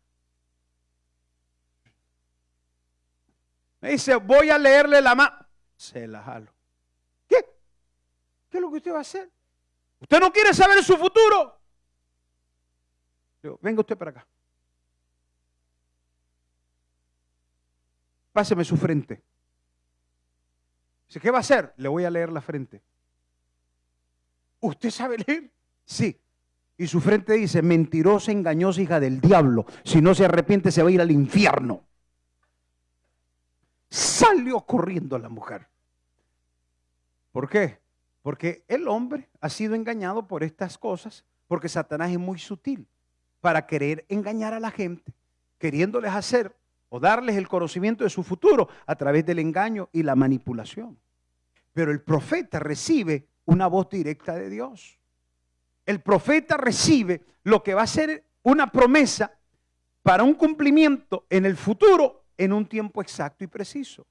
Me dice, voy a leerle la mano. Se la jalo. ¿Qué? ¿Qué es lo que usted va a hacer? ¿Usted no quiere saber su futuro? Digo, venga usted para acá. Páseme su frente. Dice, ¿qué va a hacer? Le voy a leer la frente. ¿Usted sabe leer? Sí. Y su frente dice, mentirosa, engañosa, hija del diablo. Si no se arrepiente, se va a ir al infierno. Salió corriendo la mujer. ¿Por qué? Porque el hombre ha sido engañado por estas cosas, porque Satanás es muy sutil para querer engañar a la gente, queriéndoles hacer o darles el conocimiento de su futuro a través del engaño y la manipulación. Pero el profeta recibe una voz directa de Dios. El profeta recibe lo que va a ser una promesa para un cumplimiento en el futuro en un tiempo exacto y preciso.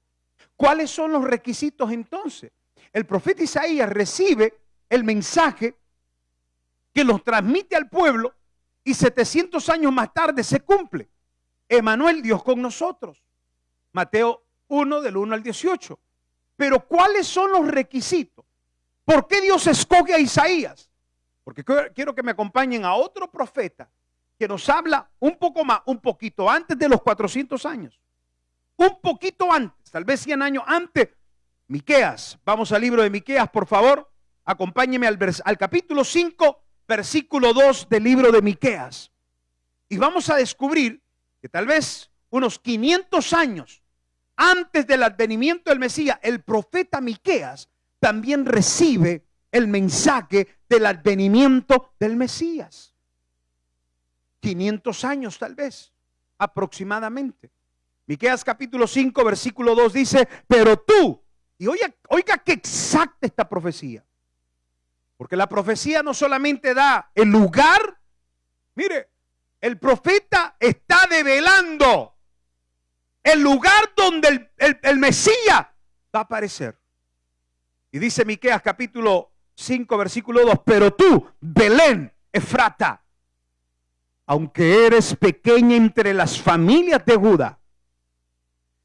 ¿Cuáles son los requisitos entonces? El profeta Isaías recibe el mensaje que los transmite al pueblo y 700 años más tarde se cumple. Emmanuel, Dios con nosotros. Mateo 1 del 1 al 18. Pero ¿cuáles son los requisitos? ¿Por qué Dios escoge a Isaías? Porque quiero que me acompañen a otro profeta que nos habla un poco más, un poquito antes de los 400 años. Un poquito antes, tal vez 100 años antes. Miqueas, vamos al libro de Miqueas, por favor. Acompáñeme al capítulo 5, versículo 2 del libro de Miqueas. Y vamos a descubrir que tal vez unos 500 años antes del advenimiento del Mesías, el profeta Miqueas también recibe el mensaje del advenimiento del Mesías. 500 años tal vez, aproximadamente. Miqueas capítulo 5, versículo 2 dice, pero tú, y oiga que exacta esta profecía, porque la profecía no solamente da el lugar, mire, el profeta está develando el lugar donde el Mesías va a aparecer. Y dice Miqueas capítulo 5 versículo 2, pero tú, Belén, Efrata, aunque eres pequeña entre las familias de Judá,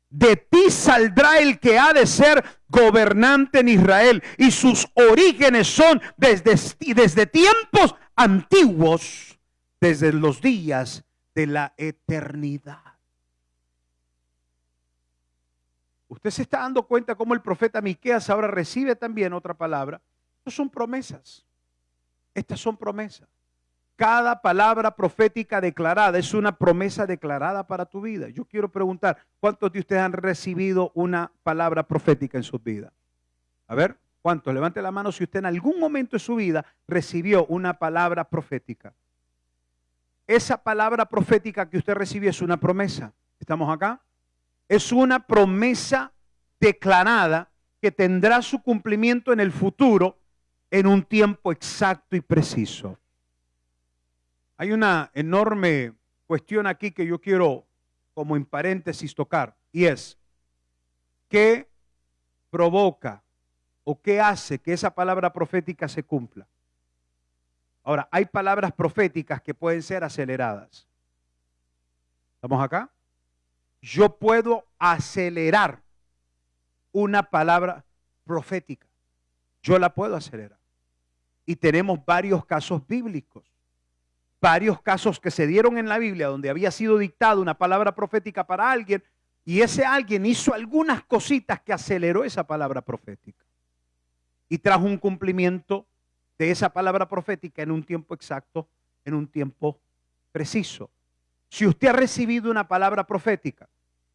de ti saldrá el que ha de ser gobernante en Israel, y sus orígenes son desde tiempos antiguos, desde los días de la eternidad. Usted se está dando cuenta cómo el profeta Miqueas ahora recibe también otra palabra. Estas son promesas. Estas son promesas. Cada palabra profética declarada es una promesa declarada para tu vida. Yo quiero preguntar, ¿cuántos de ustedes han recibido una palabra profética en sus vidas? A ver, ¿cuántos? Levante la mano si usted en algún momento de su vida recibió una palabra profética. Esa palabra profética que usted recibió es una promesa. ¿Estamos acá? Es una promesa declarada que tendrá su cumplimiento en el futuro en un tiempo exacto y preciso. Hay una enorme cuestión aquí que yo quiero como en paréntesis tocar, y es, ¿qué provoca o qué hace que esa palabra profética se cumpla? Ahora, hay palabras proféticas que pueden ser aceleradas. ¿Estamos acá? Yo puedo acelerar una palabra profética. Yo la puedo acelerar. Y tenemos varios casos bíblicos. Varios casos que se dieron en la Biblia donde había sido dictada una palabra profética para alguien y ese alguien hizo algunas cositas que aceleró esa palabra profética y trajo un cumplimiento de esa palabra profética en un tiempo exacto, en un tiempo preciso. Si usted ha recibido una palabra profética,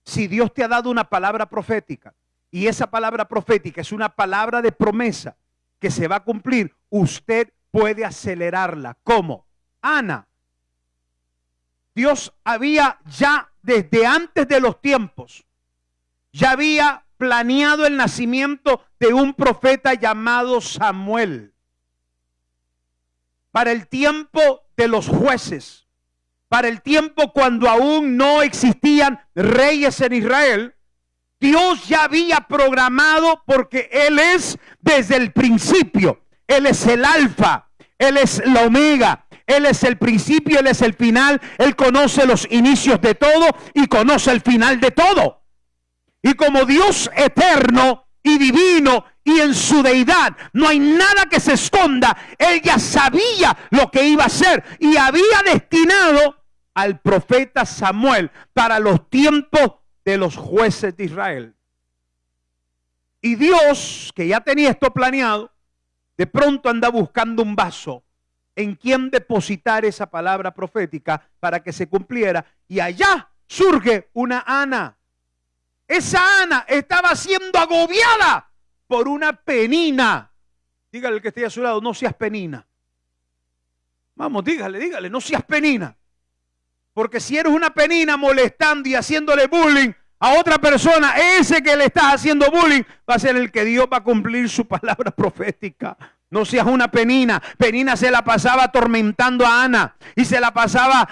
si Dios te ha dado una palabra profética y esa palabra profética es una palabra de promesa que se va a cumplir, usted puede acelerarla. ¿Cómo? Ana, Dios había ya desde antes de los tiempos, ya había planeado el nacimiento de un profeta llamado Samuel. Para el tiempo de los jueces, para el tiempo cuando aún no existían reyes en Israel, Dios ya había programado, porque Él es desde el principio. Él es el alfa, Él es la omega, Él es el principio, Él es el final. Él conoce los inicios de todo y conoce el final de todo. Y como Dios eterno y divino y en su deidad no hay nada que se esconda, Él ya sabía lo que iba a hacer y había destinado al profeta Samuel para los tiempos de los jueces de Israel. Y Dios, que ya tenía esto planeado, de pronto anda buscando un vaso en quien depositar esa palabra profética para que se cumpliera. Y allá surge una Ana. Esa Ana estaba siendo agobiada por una penina. Dígale al que esté a su lado, no seas penina. Vamos, dígale, no seas penina. Porque si eres una penina molestando y haciéndole bullying a otra persona, ese que le estás haciendo bullying va a ser el que Dios va a cumplir su palabra profética. No seas una penina. Penina se la pasaba atormentando a Ana y se la pasaba,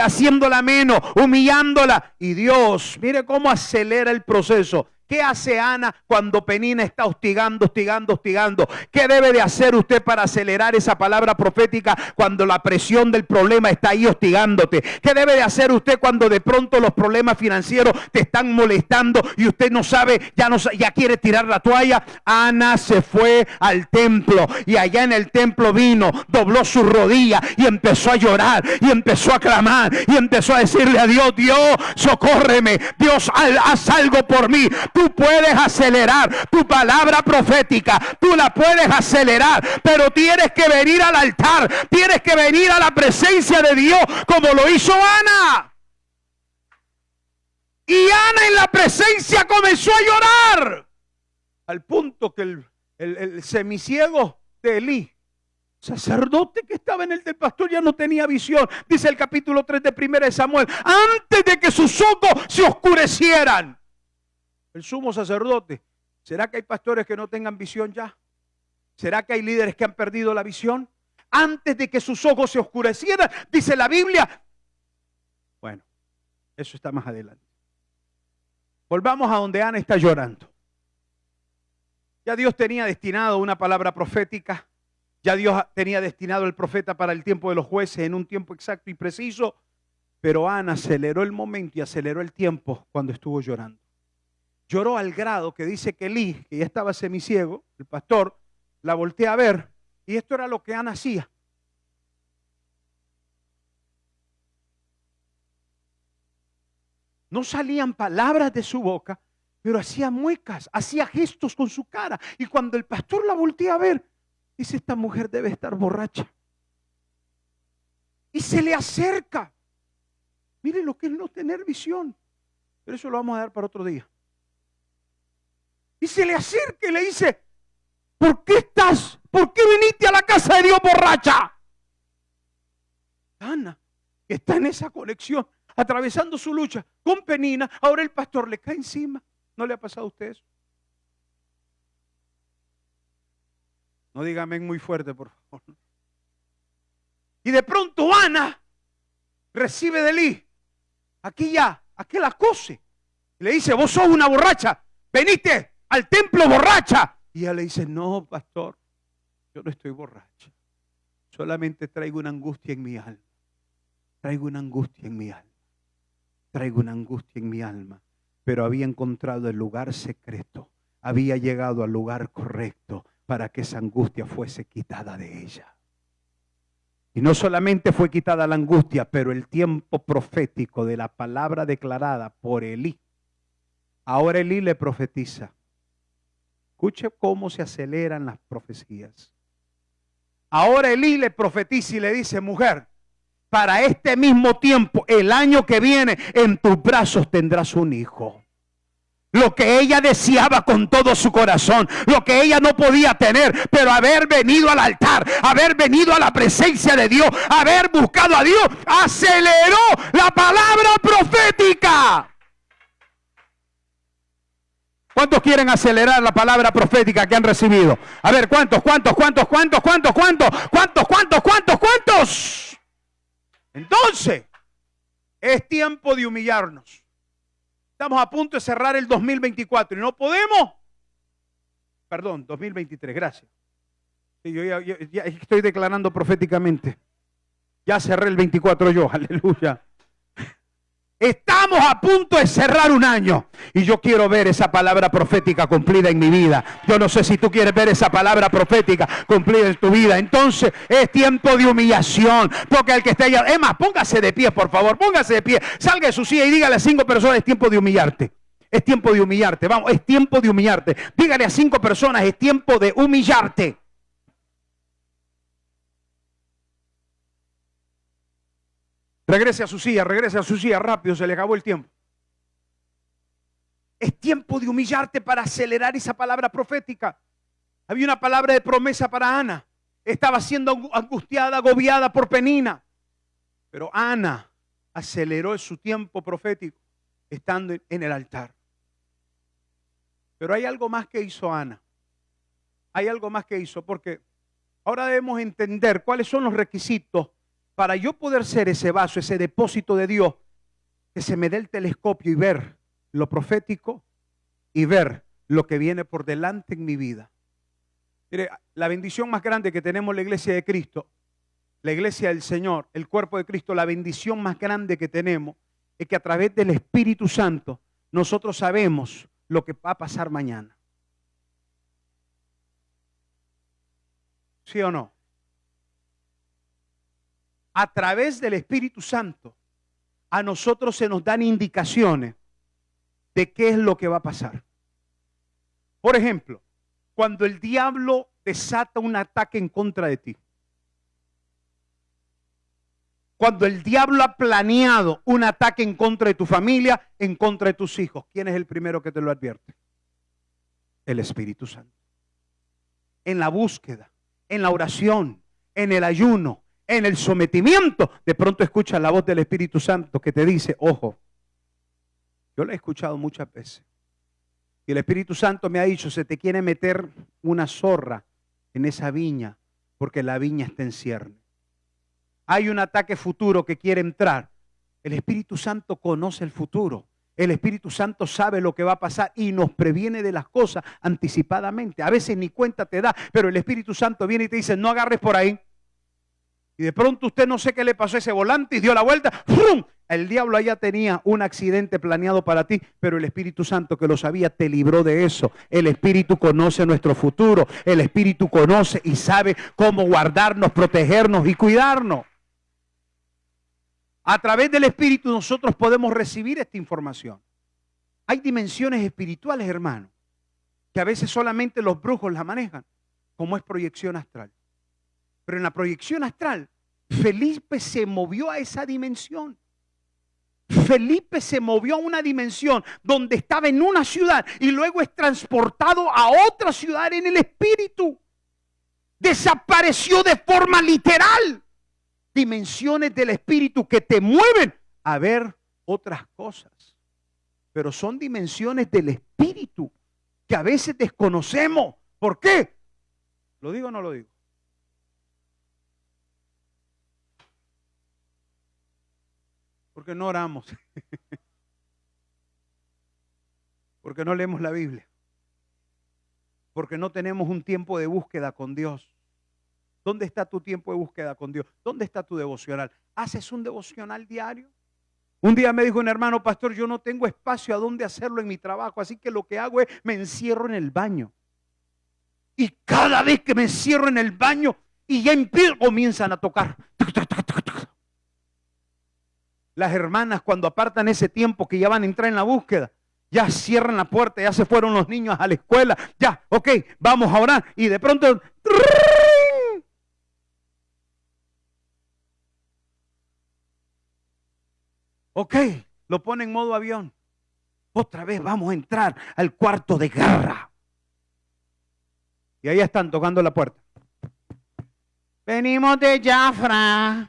haciéndola menos, humillándola. Y Dios, mire cómo acelera el proceso. ¿Qué hace Ana cuando Penina está hostigando? ¿Qué debe de hacer usted para acelerar esa palabra profética cuando la presión del problema está ahí hostigándote? ¿Qué debe de hacer usted cuando de pronto los problemas financieros te están molestando y usted no sabe, ya quiere tirar la toalla? Ana se fue al templo y allá en el templo vino, dobló su rodilla y empezó a llorar y empezó a clamar y empezó a decirle a Dios: Dios, socórreme, Dios, haz algo por mí. Tú puedes acelerar tu palabra profética, tú la puedes acelerar, pero tienes que venir al altar, tienes que venir a la presencia de Dios como lo hizo Ana. Y Ana en la presencia comenzó a llorar, al punto que el semiciego de Elí, sacerdote que estaba en el del pastor, ya no tenía visión. Dice el capítulo 3 de 1 Samuel, antes de que sus ojos se oscurecieran. El sumo sacerdote. ¿Será que hay pastores que no tengan visión ya? ¿Será que hay líderes que han perdido la visión? Antes de que sus ojos se oscurecieran, dice la Biblia. Bueno, eso está más adelante. Volvamos a donde Ana está llorando. Ya Dios tenía destinado una palabra profética. Ya Dios tenía destinado el profeta para el tiempo de los jueces en un tiempo exacto y preciso. Pero Ana aceleró el momento y aceleró el tiempo cuando estuvo llorando. Lloró al grado que dice que Elí, que ya estaba semiciego, el pastor, la voltea a ver, y esto era lo que Ana hacía. No salían palabras de su boca, pero hacía muecas, hacía gestos con su cara. Y cuando el pastor la voltea a ver, dice: esta mujer debe estar borracha. Y se le acerca. Mire lo que es no tener visión. Pero eso lo vamos a dar para otro día. Y se le acerca y le dice: ¿por qué viniste a la casa de Dios borracha? Ana, que está en esa conexión, atravesando su lucha con Penina, ahora el pastor le cae encima. ¿No le ha pasado a usted eso? No dígame muy fuerte, por favor. Y de pronto Ana recibe de Elí aquel acose. Y le dice: vos sos una borracha, veniste al templo borracha. Y ella le dice: no, pastor, yo no estoy borracha. Solamente traigo una angustia en mi alma. Traigo una angustia en mi alma. Traigo una angustia en mi alma. Pero había encontrado el lugar secreto. Había llegado al lugar correcto para que esa angustia fuese quitada de ella. Y no solamente fue quitada la angustia, pero el tiempo profético de la palabra declarada por Elí. Ahora Elí le profetiza. Escuche cómo se aceleran las profecías. Ahora Elí le profetiza y le dice: mujer, para este mismo tiempo, el año que viene, en tus brazos tendrás un hijo. Lo que ella deseaba con todo su corazón, lo que ella no podía tener, pero haber venido al altar, haber venido a la presencia de Dios, haber buscado a Dios, aceleró la palabra profética. ¿Cuántos quieren acelerar la palabra profética que han recibido? A ver, ¿cuántos? Entonces, es tiempo de humillarnos. Estamos a punto de cerrar el 2024 y no podemos. Perdón, 2023, gracias. Sí, yo ya estoy declarando proféticamente. Ya cerré el 24 yo, aleluya. Estamos a punto de cerrar un año y yo quiero ver esa palabra profética cumplida en mi vida. Yo no sé si tú quieres ver esa palabra profética cumplida en tu vida. Entonces es tiempo de humillación, porque el que esté allá, es más, póngase de pie, por favor, póngase de pie, salga de su silla y dígale a 5 personas: es tiempo de humillarte. Es tiempo de humillarte, vamos, es tiempo de humillarte. Dígale a 5 personas: es tiempo de humillarte. Regrese a su silla rápido, se le acabó el tiempo. Es tiempo de humillarte para acelerar esa palabra profética. Había una palabra de promesa para Ana. Estaba siendo angustiada, agobiada por Penina. Pero Ana aceleró su tiempo profético estando en el altar. Pero hay algo más que hizo Ana. Hay algo más que hizo, porque ahora debemos entender cuáles son los requisitos para yo poder ser ese vaso, ese depósito de Dios, que se me dé el telescopio y ver lo profético y ver lo que viene por delante en mi vida. Mire, la bendición más grande que tenemos la iglesia de Cristo, la iglesia del Señor, el cuerpo de Cristo, la bendición más grande que tenemos es que a través del Espíritu Santo nosotros sabemos lo que va a pasar mañana. ¿Sí o no? A través del Espíritu Santo, a nosotros se nos dan indicaciones de qué es lo que va a pasar. Por ejemplo, cuando el diablo desata un ataque en contra de ti, cuando el diablo ha planeado un ataque en contra de tu familia, en contra de tus hijos, ¿quién es el primero que te lo advierte? El Espíritu Santo. En la búsqueda, en la oración, en el ayuno, en el sometimiento, de pronto escuchas la voz del Espíritu Santo que te dice: ojo. Yo lo he escuchado muchas veces. Y el Espíritu Santo me ha dicho: se te quiere meter una zorra en esa viña, porque la viña está en cierne. Hay un ataque futuro que quiere entrar. El Espíritu Santo conoce el futuro. El Espíritu Santo sabe lo que va a pasar y nos previene de las cosas anticipadamente. A veces ni cuenta te da, pero el Espíritu Santo viene y te dice: no agarres por ahí. Y de pronto usted no sé qué le pasó a ese volante y dio la vuelta. ¡Frum! El diablo allá tenía un accidente planeado para ti, pero el Espíritu Santo, que lo sabía, te libró de eso. El Espíritu conoce nuestro futuro. El Espíritu conoce y sabe cómo guardarnos, protegernos y cuidarnos. A través del Espíritu nosotros podemos recibir esta información. Hay dimensiones espirituales, hermano, que a veces solamente los brujos la manejan, como es proyección astral. Pero en la proyección astral, Felipe se movió a esa dimensión. Felipe se movió a una dimensión donde estaba en una ciudad y luego es transportado a otra ciudad en el Espíritu. Desapareció de forma literal. Dimensiones del Espíritu que te mueven a ver otras cosas. Pero son dimensiones del Espíritu que a veces desconocemos. ¿Por qué? ¿Lo digo o no lo digo? Porque no oramos. Porque no leemos la Biblia. Porque no tenemos un tiempo de búsqueda con Dios. ¿Dónde está tu tiempo de búsqueda con Dios? ¿Dónde está tu devocional? ¿Haces un devocional diario? Un día me dijo un hermano: pastor, yo no tengo espacio a dónde hacerlo en mi trabajo, así que lo que hago es me encierro en el baño. Y cada vez que me encierro en el baño y ya comienzan a tocar. Las hermanas, cuando apartan ese tiempo que ya van a entrar en la búsqueda, ya cierran la puerta, ya se fueron los niños a la escuela, ya, ok, vamos a orar. Y de pronto, ok, lo pone en modo avión. Otra vez vamos a entrar al cuarto de guerra. Y ahí están tocando la puerta. Venimos de Jafra.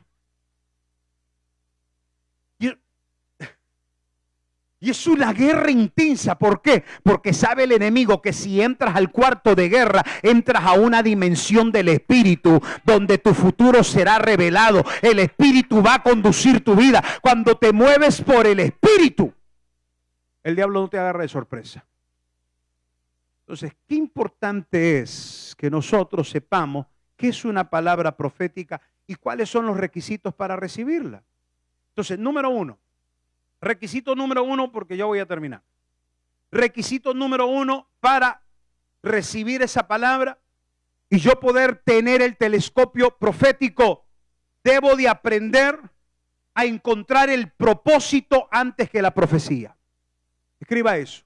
Y es una guerra intensa. ¿Por qué? Porque sabe el enemigo que si entras al cuarto de guerra, entras a una dimensión del Espíritu donde tu futuro será revelado. El Espíritu va a conducir tu vida. Cuando te mueves por el Espíritu, el diablo no te agarra de sorpresa. Entonces, qué importante es que nosotros sepamos qué es una palabra profética y cuáles son los requisitos para recibirla. Entonces, requisito número uno, porque yo voy a terminar. Requisito número uno para recibir esa palabra y yo poder tener el telescopio profético, debo de aprender a encontrar el propósito antes que la profecía. Escriba eso.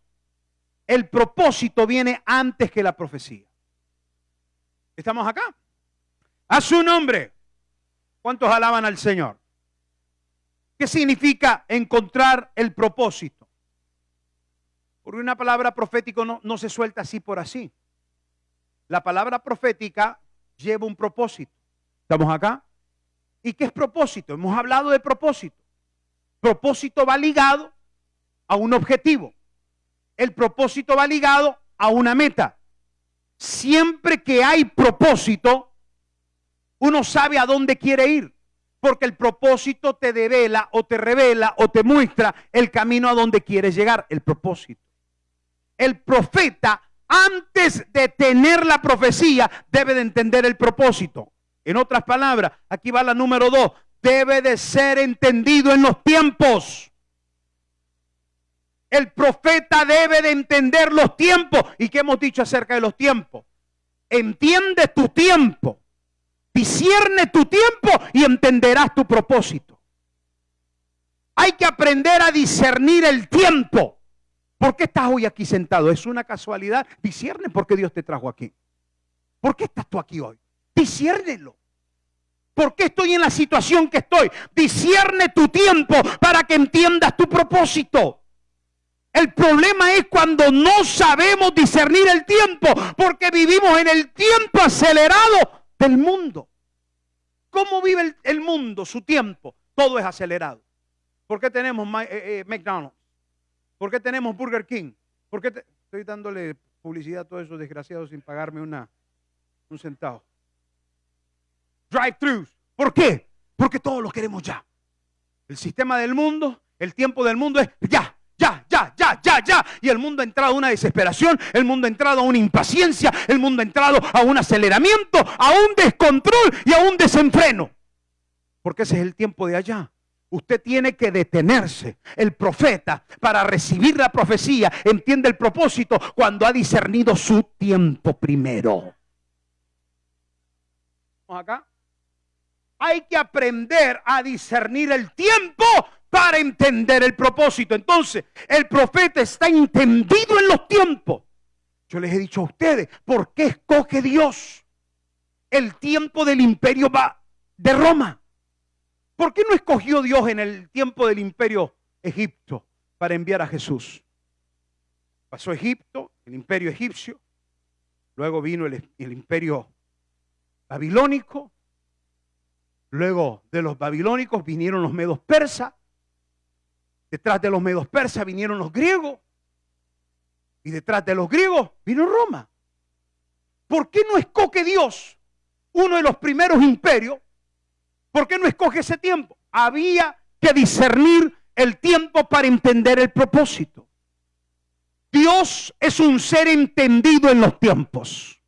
El propósito viene antes que la profecía. ¿Estamos acá? A su nombre. ¿Cuántos alaban al Señor? ¿Qué significa encontrar el propósito? Porque una palabra profética no se suelta así por así. La palabra profética lleva un propósito. ¿Estamos acá? ¿Y qué es propósito? Hemos hablado de propósito. Propósito va ligado a un objetivo. El propósito va ligado a una meta. Siempre que hay propósito, uno sabe a dónde quiere ir. Porque el propósito te devela o te revela o te muestra el camino a donde quieres llegar. El propósito. El profeta, antes de tener la profecía, debe de entender el propósito. En otras palabras, aquí va la número 2. Debe de ser entendido en los tiempos. El profeta debe de entender los tiempos. ¿Y qué hemos dicho acerca de los tiempos? Entiende tu tiempo. Discierne tu tiempo y entenderás tu propósito. Hay que aprender a discernir el tiempo. ¿Por qué estás hoy aquí sentado? ¿Es una casualidad? Discierne por qué Dios te trajo aquí. ¿Por qué estás tú aquí hoy? Disciérnelo. ¿Por qué estoy en la situación que estoy? Discierne tu tiempo para que entiendas tu propósito. El problema es cuando no sabemos discernir el tiempo, porque vivimos en el tiempo acelerado del mundo. ¿Cómo vive el mundo su tiempo? Todo es acelerado. ¿Por qué tenemos McDonald's? ¿Por qué tenemos Burger King? ¿Por qué estoy dándole publicidad a todos esos desgraciados sin pagarme un centavo? Drive-thrus. ¿Por qué? Porque todos lo queremos ya. El sistema del mundo, el tiempo del mundo es ya. Y el mundo ha entrado a una desesperación, el mundo ha entrado a una impaciencia, el mundo ha entrado a un aceleramiento, a un descontrol y a un desenfreno. Porque ese es el tiempo de allá. Usted tiene que detenerse. El profeta, para recibir la profecía, entiende el propósito cuando ha discernido su tiempo primero. ¿Vamos acá? Hay que aprender a discernir el tiempo para entender el propósito. Entonces, el profeta está entendido en los tiempos. Yo les he dicho a ustedes, ¿por qué escoge Dios el tiempo del imperio de Roma? ¿Por qué no escogió Dios en el tiempo del imperio Egipto para enviar a Jesús? Pasó Egipto, el imperio egipcio, luego vino el imperio babilónico, luego de los babilónicos vinieron los medos persas, detrás de los medos persas vinieron los griegos, y detrás de los griegos vino Roma. ¿Por qué no escoge Dios uno de los primeros imperios? ¿Por qué no escoge ese tiempo? Había que discernir el tiempo para entender el propósito. Dios es un ser entendido en los tiempos.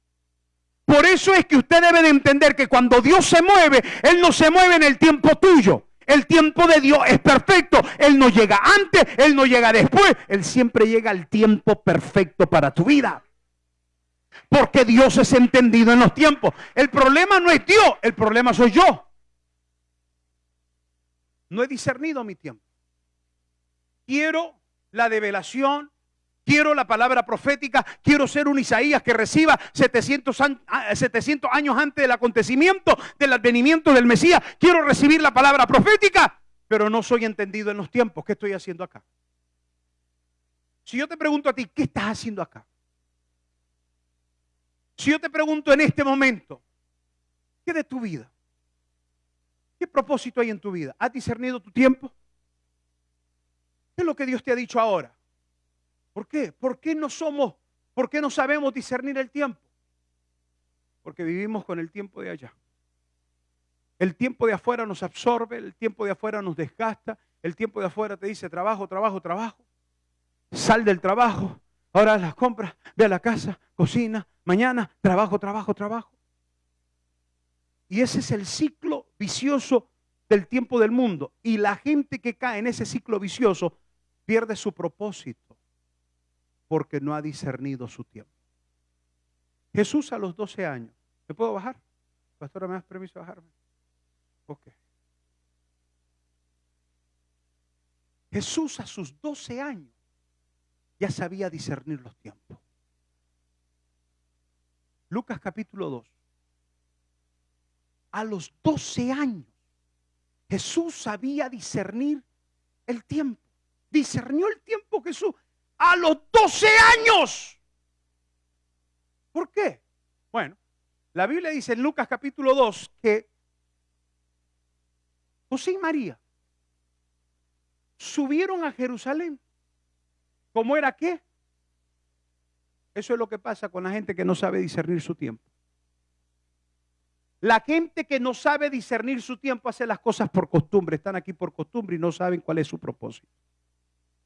Por eso es que usted debe de entender que cuando Dios se mueve, Él no se mueve en el tiempo tuyo. El tiempo de Dios es perfecto. Él no llega antes, Él no llega después. Él siempre llega al tiempo perfecto para tu vida. Porque Dios es entendido en los tiempos. El problema no es Dios, el problema soy yo. No he discernido mi tiempo. Quiero la develación, quiero la palabra profética, quiero ser un Isaías que reciba 700 años antes del acontecimiento, del advenimiento del Mesías. Quiero recibir la palabra profética, pero no soy entendido en los tiempos. ¿Qué estoy haciendo acá? Si yo te pregunto a ti, ¿qué estás haciendo acá? Si yo te pregunto en este momento, ¿qué de tu vida? ¿Qué propósito hay en tu vida? ¿Has discernido tu tiempo? ¿Qué es lo que Dios te ha dicho ahora? ¿Por qué? ¿Por qué no sabemos discernir el tiempo? Porque vivimos con el tiempo de allá. El tiempo de afuera nos absorbe, el tiempo de afuera nos desgasta, el tiempo de afuera te dice trabajo, trabajo, trabajo. Sal del trabajo, ahora las compras, ve a la casa, cocina, mañana, trabajo, trabajo, trabajo. Y ese es el ciclo vicioso del tiempo del mundo. Y la gente que cae en ese ciclo vicioso pierde su propósito porque no ha discernido su tiempo. Jesús a los 12 años. ¿Me puedo bajar? Pastora, ¿me das permiso de bajarme? Ok. Jesús a sus 12 años ya sabía discernir los tiempos. Lucas capítulo 2. A los 12 años Jesús sabía discernir el tiempo. Discernió el tiempo Jesús a los 12 años. ¿Por qué? Bueno, la Biblia dice en Lucas capítulo 2 que José y María subieron a Jerusalén. ¿Cómo era qué? Eso es lo que pasa con la gente que no sabe discernir su tiempo. La gente que no sabe discernir su tiempo hace las cosas por costumbre. Están aquí por costumbre y no saben cuál es su propósito.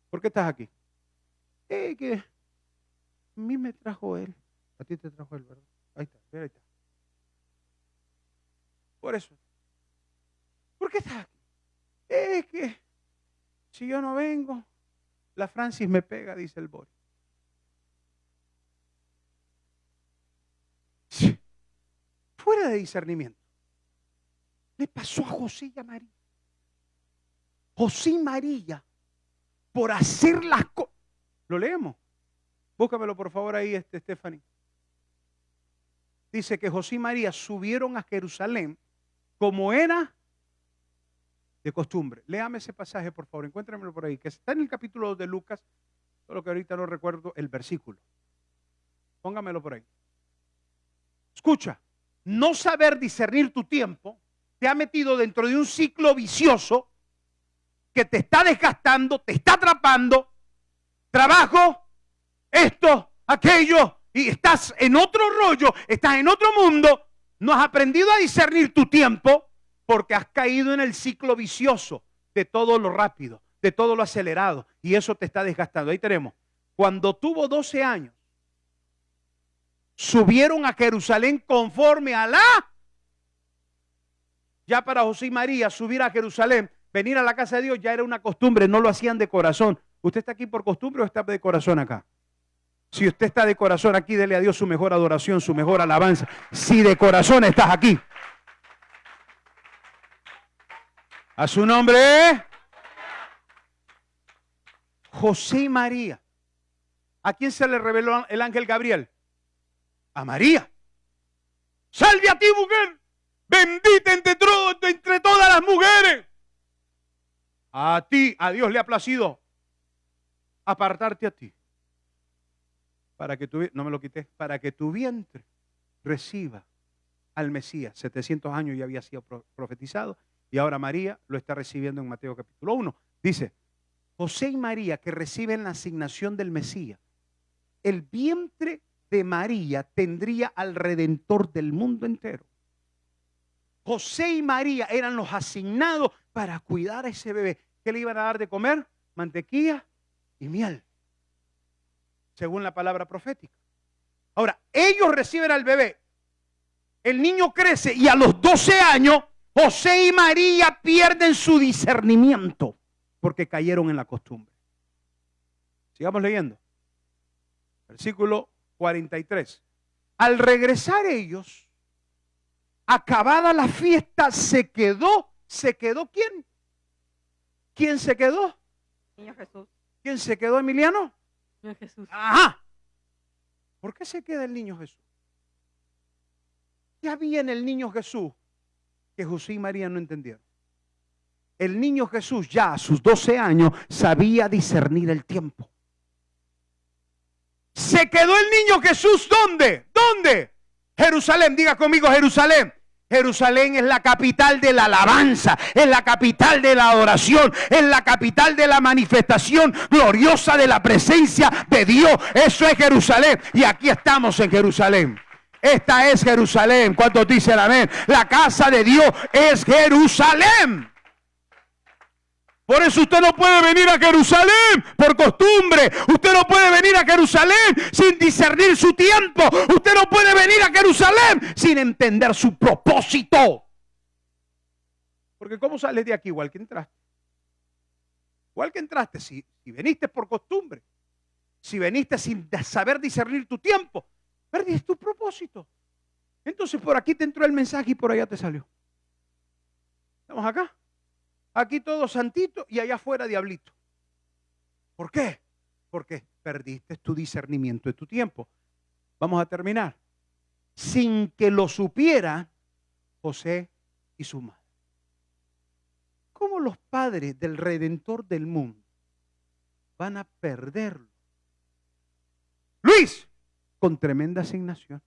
¿Por qué estás aquí? Que a mí me trajo él. A ti te trajo él, ¿verdad? Ahí está, ahí está. Por eso. ¿Por qué estás aquí? Es que si yo no vengo, la Francis me pega, dice el Boris. Fuera de discernimiento. Le pasó a José y a María. José y María, por hacer las cosas. ¿Lo leemos? Búscamelo por favor ahí, Stephanie. Dice que José y María subieron a Jerusalén como era de costumbre. Léame ese pasaje, por favor, encuéntramelo por ahí, que está en el capítulo 2 de Lucas, solo que ahorita no recuerdo el versículo. Póngamelo por ahí. Escucha, no saber discernir tu tiempo te ha metido dentro de un ciclo vicioso que te está desgastando, te está atrapando. Trabajo, esto, aquello, y estás en otro rollo, estás en otro mundo. No has aprendido a discernir tu tiempo porque has caído en el ciclo vicioso de todo lo rápido, de todo lo acelerado, y eso te está desgastando. Ahí tenemos, cuando tuvo 12 años, subieron a Jerusalén conforme a la... Ya para José y María subir a Jerusalén, venir a la casa de Dios ya era una costumbre, no lo hacían de corazón. ¿Usted está aquí por costumbre o está de corazón acá? Si usted está de corazón aquí, dele a Dios su mejor adoración, su mejor alabanza. Si de corazón estás aquí. A su nombre, José y María. ¿A quién se le reveló el ángel Gabriel? A María. Salve a ti, mujer, bendita entre todas las mujeres. A ti, a Dios le ha placido apartarte a ti. Para que tu, no me lo quité, para que tu vientre reciba al Mesías. 700 años ya había sido profetizado y ahora María lo está recibiendo en Mateo capítulo 1. Dice, José y María que reciben la asignación del Mesías, el vientre de María tendría al Redentor del mundo entero. José y María eran los asignados para cuidar a ese bebé. ¿Qué le iban a dar de comer? Mantequilla y miel, según la palabra profética. Ahora, ellos reciben al bebé, el niño crece y a los 12 años, José y María pierden su discernimiento porque cayeron en la costumbre. Sigamos leyendo. Versículo 43. Al regresar ellos, acabada la fiesta, ¿se quedó quién? ¿Quién se quedó? Niño Jesús. ¿Quién se quedó, Emiliano? Niño Jesús. Ajá. ¿Por qué se queda el niño Jesús? ¿Qué había en el niño Jesús que José y María no entendieron? El niño Jesús ya a sus 12 años sabía discernir el tiempo. Se quedó el niño Jesús, ¿dónde? ¿Dónde? Jerusalén, diga conmigo Jerusalén. Jerusalén es la capital de la alabanza, es la capital de la adoración, es la capital de la manifestación gloriosa de la presencia de Dios. Eso es Jerusalén y aquí estamos en Jerusalén. Esta es Jerusalén. ¿Cuántos dicen amén? La casa de Dios es Jerusalén. Por eso usted no puede venir a Jerusalén por costumbre. Usted no puede venir a Jerusalén sin discernir su tiempo. Usted no puede venir a Jerusalén sin entender su propósito. Porque ¿cómo sales de aquí? Igual que entraste. Igual que entraste. Si veniste por costumbre, si veniste sin saber discernir tu tiempo, perdiste tu propósito. Entonces por aquí te entró el mensaje y por allá te salió. ¿Estamos acá? Aquí todo santito y allá afuera diablito. ¿Por qué? Porque perdiste tu discernimiento de tu tiempo. Vamos a terminar. Sin que lo supiera José y su madre. ¿Cómo los padres del Redentor del mundo van a perderlo? Luis, con tremenda asignación.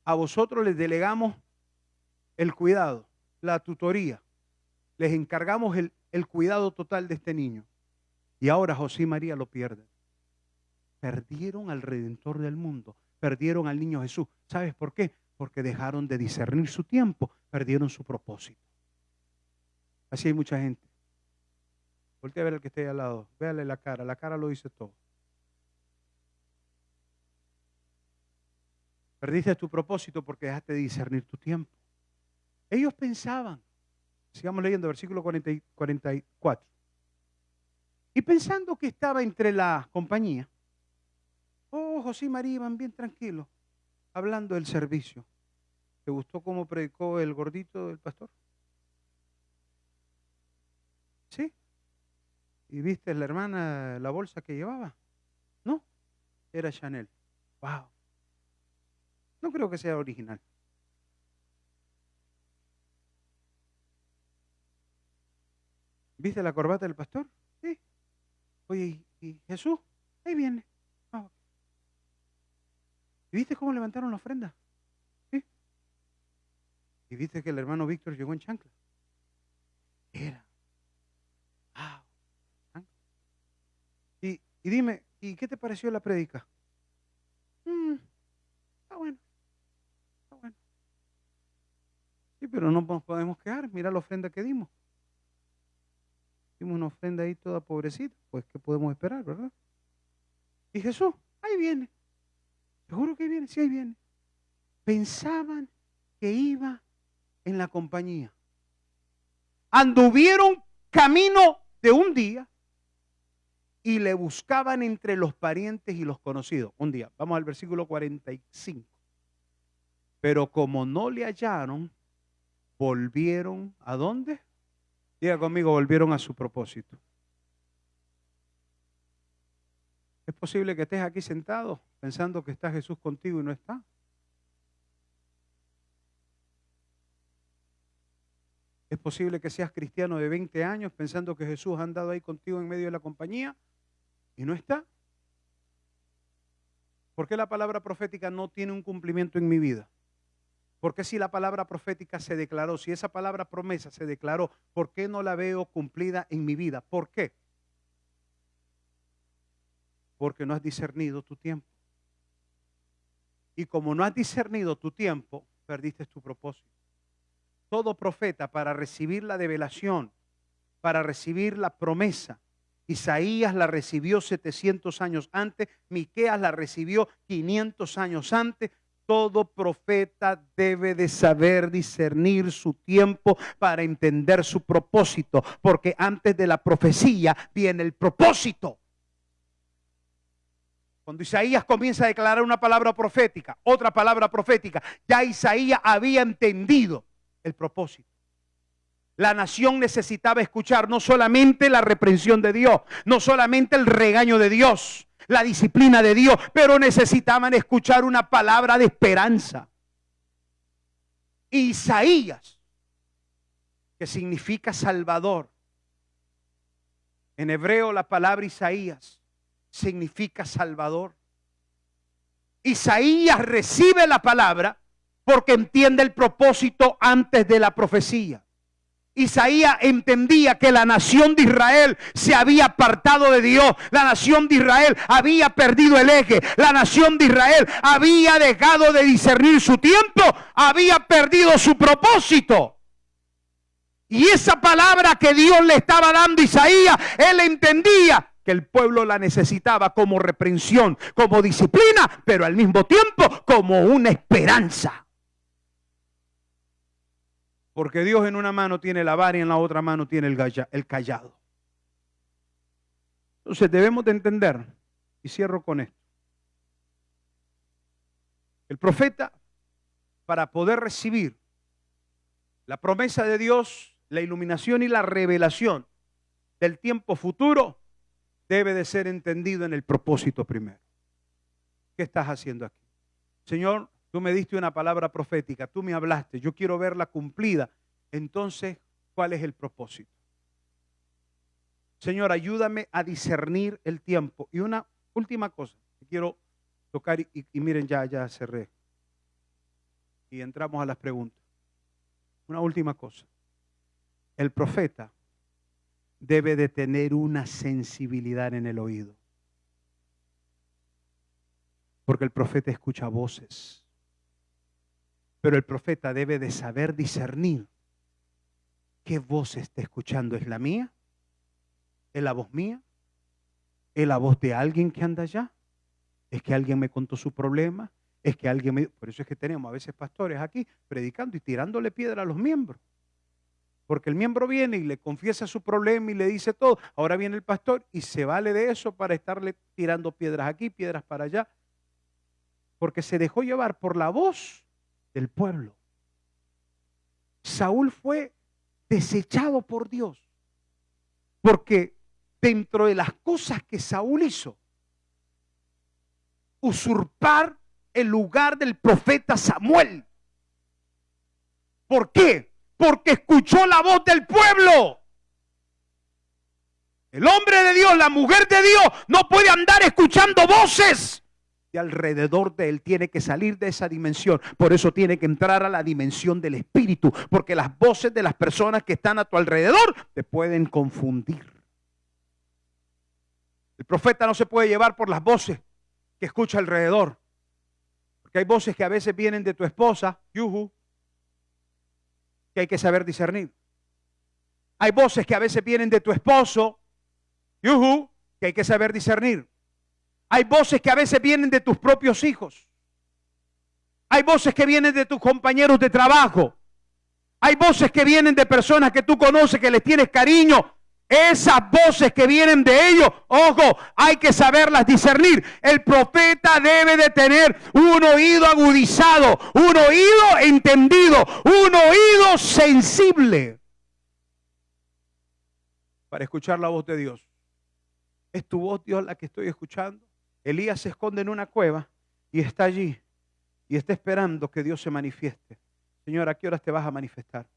A vosotros les delegamos el cuidado, la tutoría. Les encargamos el cuidado total de este niño. Y ahora José y María lo pierden. Perdieron al Redentor del mundo. Perdieron al niño Jesús. ¿Sabes por qué? Porque dejaron de discernir su tiempo. Perdieron su propósito. Así hay mucha gente. Voltea a ver al que esté ahí al lado. Véale la cara. La cara lo dice todo. Perdiste tu propósito porque dejaste de discernir tu tiempo. Ellos pensaban. Sigamos leyendo, versículo 44. Y pensando que estaba entre la compañía, José y María iban bien tranquilos, hablando del servicio. ¿Te gustó cómo predicó el gordito del pastor? ¿Sí? ¿Y viste la hermana la bolsa que llevaba? No, era Chanel. ¡Wow! No creo que sea original. ¿Viste la corbata del pastor? Sí. Oye, ¿y Jesús? Ahí viene. Okay. ¿Y viste cómo levantaron la ofrenda? Sí. ¿Y viste que el hermano Víctor llegó en chancla? Era. Wow. Y dime, ¿y qué te pareció la prédica? Está bueno. Está bueno. Sí, pero no nos podemos quejar. Mira la ofrenda que dimos. Dimos una ofrenda ahí toda pobrecita. Pues, ¿qué podemos esperar, verdad? Y Jesús, ahí viene. Seguro que ahí viene. Sí, ahí viene. Pensaban que iba en la compañía. Anduvieron camino de un día y le buscaban entre los parientes y los conocidos. Un día. Vamos al versículo 45. Pero como no le hallaron, volvieron ¿a dónde? Diga conmigo, volvieron a su propósito. Es posible que estés aquí sentado pensando que está Jesús contigo y no está. Es posible que seas cristiano de 20 años pensando que Jesús ha andado ahí contigo en medio de la compañía y no está. ¿Por qué la palabra profética no tiene un cumplimiento en mi vida? Porque si la palabra profética se declaró, si esa palabra promesa se declaró, ¿por qué no la veo cumplida en mi vida? ¿Por qué? Porque no has discernido tu tiempo. Y como no has discernido tu tiempo, perdiste tu propósito. Todo profeta para recibir la revelación, para recibir la promesa, Isaías la recibió 700 años antes, Miqueas la recibió 500 años antes. Todo profeta debe de saber discernir su tiempo para entender su propósito, porque antes de la profecía viene el propósito. Cuando Isaías comienza a declarar una palabra profética, otra palabra profética, ya Isaías había entendido el propósito. La nación necesitaba escuchar no solamente la reprensión de Dios, no solamente el regaño de Dios, la disciplina de Dios, pero necesitaban escuchar una palabra de esperanza. Isaías, que significa Salvador. En hebreo la palabra Isaías significa Salvador. Isaías recibe la palabra porque entiende el propósito antes de la profecía. Isaías entendía que la nación de Israel se había apartado de Dios. La nación de Israel había perdido el eje. La nación de Israel había dejado de discernir su tiempo. Había perdido su propósito. Y esa palabra que Dios le estaba dando a Isaías, él entendía que el pueblo la necesitaba como reprensión, como disciplina, pero al mismo tiempo como una esperanza. Porque Dios en una mano tiene la vara y en la otra mano tiene el cayado. Entonces debemos de entender, y cierro con esto, el profeta, para poder recibir la promesa de Dios, la iluminación y la revelación del tiempo futuro, debe de ser entendido en el propósito primero. ¿Qué estás haciendo aquí? Señor, tú me diste una palabra profética, tú me hablaste, yo quiero verla cumplida. Entonces, ¿cuál es el propósito? Señor, ayúdame a discernir el tiempo. Y una última cosa que quiero tocar, y miren, ya cerré. Y entramos a las preguntas. Una última cosa. El profeta debe de tener una sensibilidad en el oído. Porque el profeta escucha voces. Pero el profeta debe de saber discernir qué voz está escuchando. ¿Es la mía? ¿Es la voz mía? ¿Es la voz de alguien que anda allá? ¿Es que alguien me contó su problema? ¿Es que alguien me... Por eso es que tenemos a veces pastores aquí predicando y tirándole piedra a los miembros. Porque el miembro viene y le confiesa su problema y le dice todo. Ahora viene el pastor y se vale de eso para estarle tirando piedras aquí, piedras para allá. Porque se dejó llevar por la voz del pueblo. Saúl fue desechado por Dios. Porque dentro de las cosas que Saúl hizo, usurpar el lugar del profeta Samuel. ¿Por qué? Porque escuchó la voz del pueblo. El hombre de Dios, la mujer de Dios, no puede andar escuchando voces de alrededor de él. Tiene que salir de esa dimensión. Por eso tiene que entrar a la dimensión del espíritu. Porque las voces de las personas que están a tu alrededor te pueden confundir. El profeta no se puede llevar por las voces que escucha alrededor. Porque hay voces que a veces vienen de tu esposa, yuhu, que hay que saber discernir. Hay voces que a veces vienen de tu esposo, yuhu, que hay que saber discernir. Hay voces que a veces vienen de tus propios hijos. Hay voces que vienen de tus compañeros de trabajo. Hay voces que vienen de personas que tú conoces, que les tienes cariño. Esas voces que vienen de ellos, ojo, hay que saberlas discernir. El profeta debe de tener un oído agudizado, un oído entendido, un oído sensible para escuchar la voz de Dios. ¿Es tu voz, Dios, la que estoy escuchando? Elías se esconde en una cueva y está allí y está esperando que Dios se manifieste. Señor, ¿a qué horas te vas a manifestar?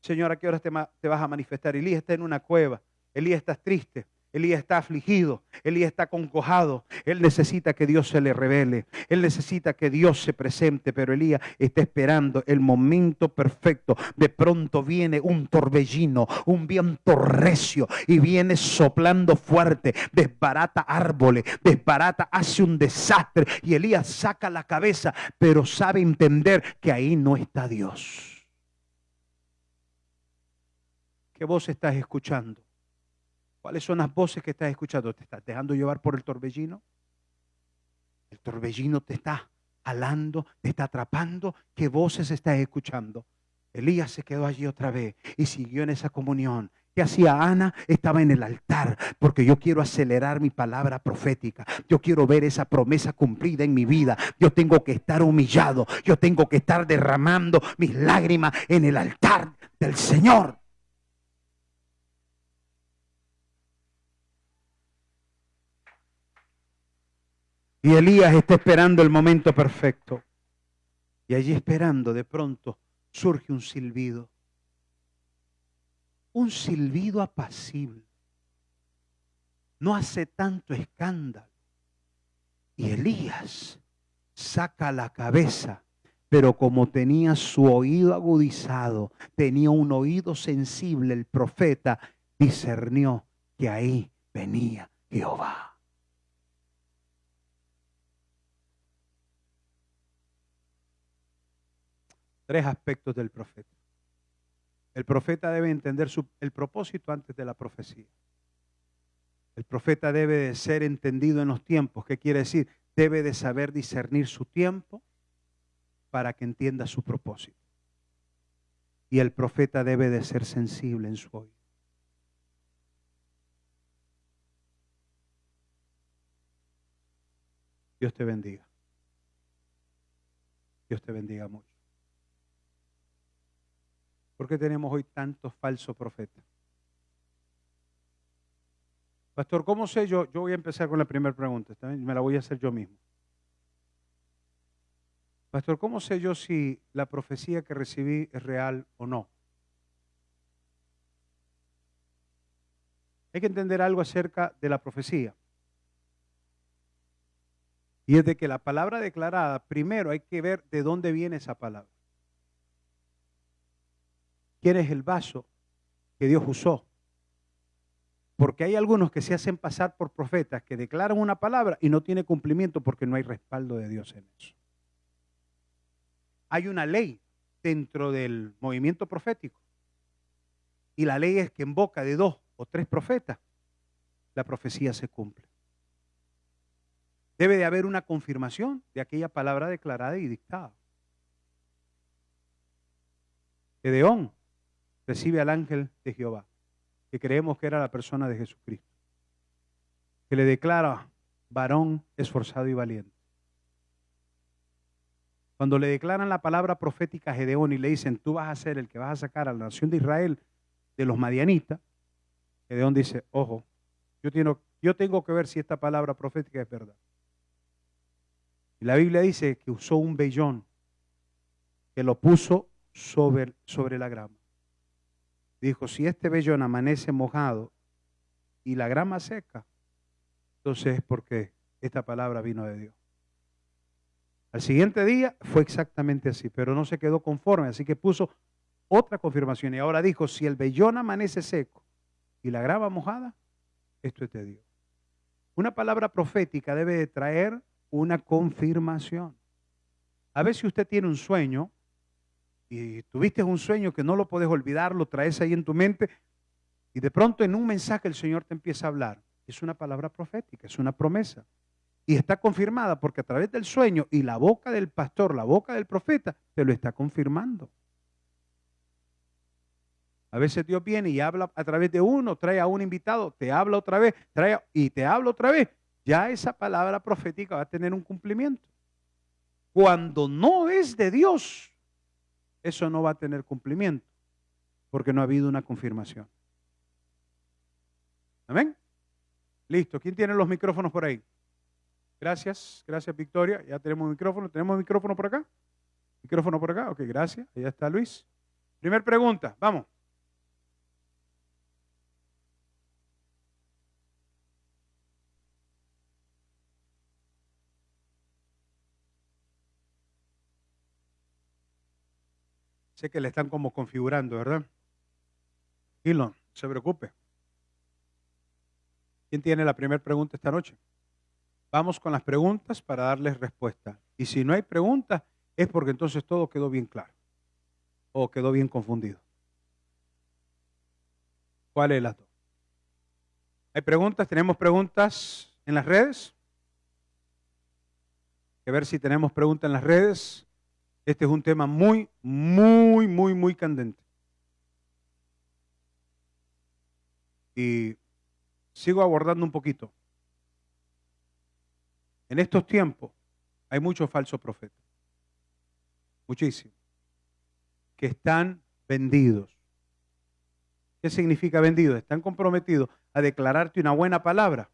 Señor, ¿a qué horas te vas a manifestar? Elías está en una cueva. Elías está triste, Elías está afligido, Elías está concojado. Él necesita que Dios se le revele, él necesita que Dios se presente, pero Elías está esperando el momento perfecto. De pronto viene un torbellino, un viento recio y viene soplando fuerte, desbarata árboles, desbarata, hace un desastre y Elías saca la cabeza, pero sabe entender que ahí no está Dios. ¿Qué voz estás escuchando? ¿Cuáles son las voces que estás escuchando? ¿Te estás dejando llevar por el torbellino? El torbellino te está jalando, te está atrapando. ¿Qué voces estás escuchando? Elías se quedó allí otra vez y siguió en esa comunión. ¿Qué hacía Ana? Estaba en el altar, porque yo quiero acelerar mi palabra profética. Yo quiero ver esa promesa cumplida en mi vida. Yo tengo que estar humillado. Yo tengo que estar derramando mis lágrimas en el altar del Señor. Y Elías está esperando el momento perfecto. Y allí esperando, de pronto surge un silbido. Un silbido apacible. No hace tanto escándalo. Y Elías saca la cabeza, pero como tenía su oído agudizado, tenía un oído sensible, el profeta discernió que ahí venía Jehová. Tres aspectos del profeta. El profeta debe entender el propósito antes de la profecía. El profeta debe de ser entendido en los tiempos. ¿Qué quiere decir? Debe de saber discernir su tiempo para que entienda su propósito. Y el profeta debe de ser sensible en su oído. Dios te bendiga. Dios te bendiga mucho. ¿Por qué tenemos hoy tantos falsos profetas? Pastor, ¿cómo sé yo? Yo voy a empezar con la primera pregunta. ¿Está bien? Me la voy a hacer yo mismo. Pastor, ¿cómo sé yo si la profecía que recibí es real o no? Hay que entender algo acerca de la profecía. Y es de que la palabra declarada, primero hay que ver de dónde viene esa palabra. ¿Quién es el vaso que Dios usó? Porque hay algunos que se hacen pasar por profetas que declaran una palabra y no tiene cumplimiento porque no hay respaldo de Dios en eso. Hay una ley dentro del movimiento profético. Y la ley es que en boca de 2 o 3 profetas, la profecía se cumple. Debe de haber una confirmación de aquella palabra declarada y dictada. Gedeón recibe al ángel de Jehová, que creemos que era la persona de Jesucristo, que le declara varón esforzado y valiente. Cuando le declaran la palabra profética a Gedeón y le dicen, tú vas a ser el que vas a sacar a la nación de Israel de los madianitas, Gedeón dice, ojo, yo tengo que ver si esta palabra profética es verdad. Y la Biblia dice que usó un vellón, que lo puso sobre la grama. Dijo, si este vellón amanece mojado y la grama seca, entonces es porque esta palabra vino de Dios. Al siguiente día fue exactamente así, pero no se quedó conforme, así que puso otra confirmación y ahora dijo, si el vellón amanece seco y la grama mojada, esto es de Dios. Una palabra profética debe de traer una confirmación. A veces usted tiene un sueño y tuviste un sueño que no lo puedes olvidar, lo traes ahí en tu mente y de pronto en un mensaje el Señor te empieza a hablar. Es una palabra profética, es una promesa. Y está confirmada porque a través del sueño y la boca del pastor, la boca del profeta, te lo está confirmando. A veces Dios viene y habla a través de uno, trae a un invitado, te habla otra vez, y te habla otra vez. Ya esa palabra profética va a tener un cumplimiento. Cuando no es de Dios, eso no va a tener cumplimiento, porque no ha habido una confirmación. ¿Amén? Listo. ¿Quién tiene los micrófonos por ahí? Gracias, gracias Victoria. Ya tenemos micrófono. ¿Tenemos micrófono por acá? ¿Micrófono por acá? Ok, gracias. Allá está Luis. Primer pregunta, vamos. Sé que le están como configurando, ¿verdad? Elon, no se preocupe. ¿Quién tiene la primera pregunta esta noche? Vamos con las preguntas para darles respuesta. Y si no hay preguntas, es porque entonces todo quedó bien claro. O quedó bien confundido. ¿Cuál es las dos? ¿Hay preguntas? ¿Tenemos preguntas en las redes? Hay que ver si tenemos preguntas en las redes. Este es un tema muy candente. Y sigo abordando un poquito. En estos tiempos hay muchos falsos profetas. Muchísimos. Que están vendidos. ¿Qué significa vendidos? Están comprometidos a declararte una buena palabra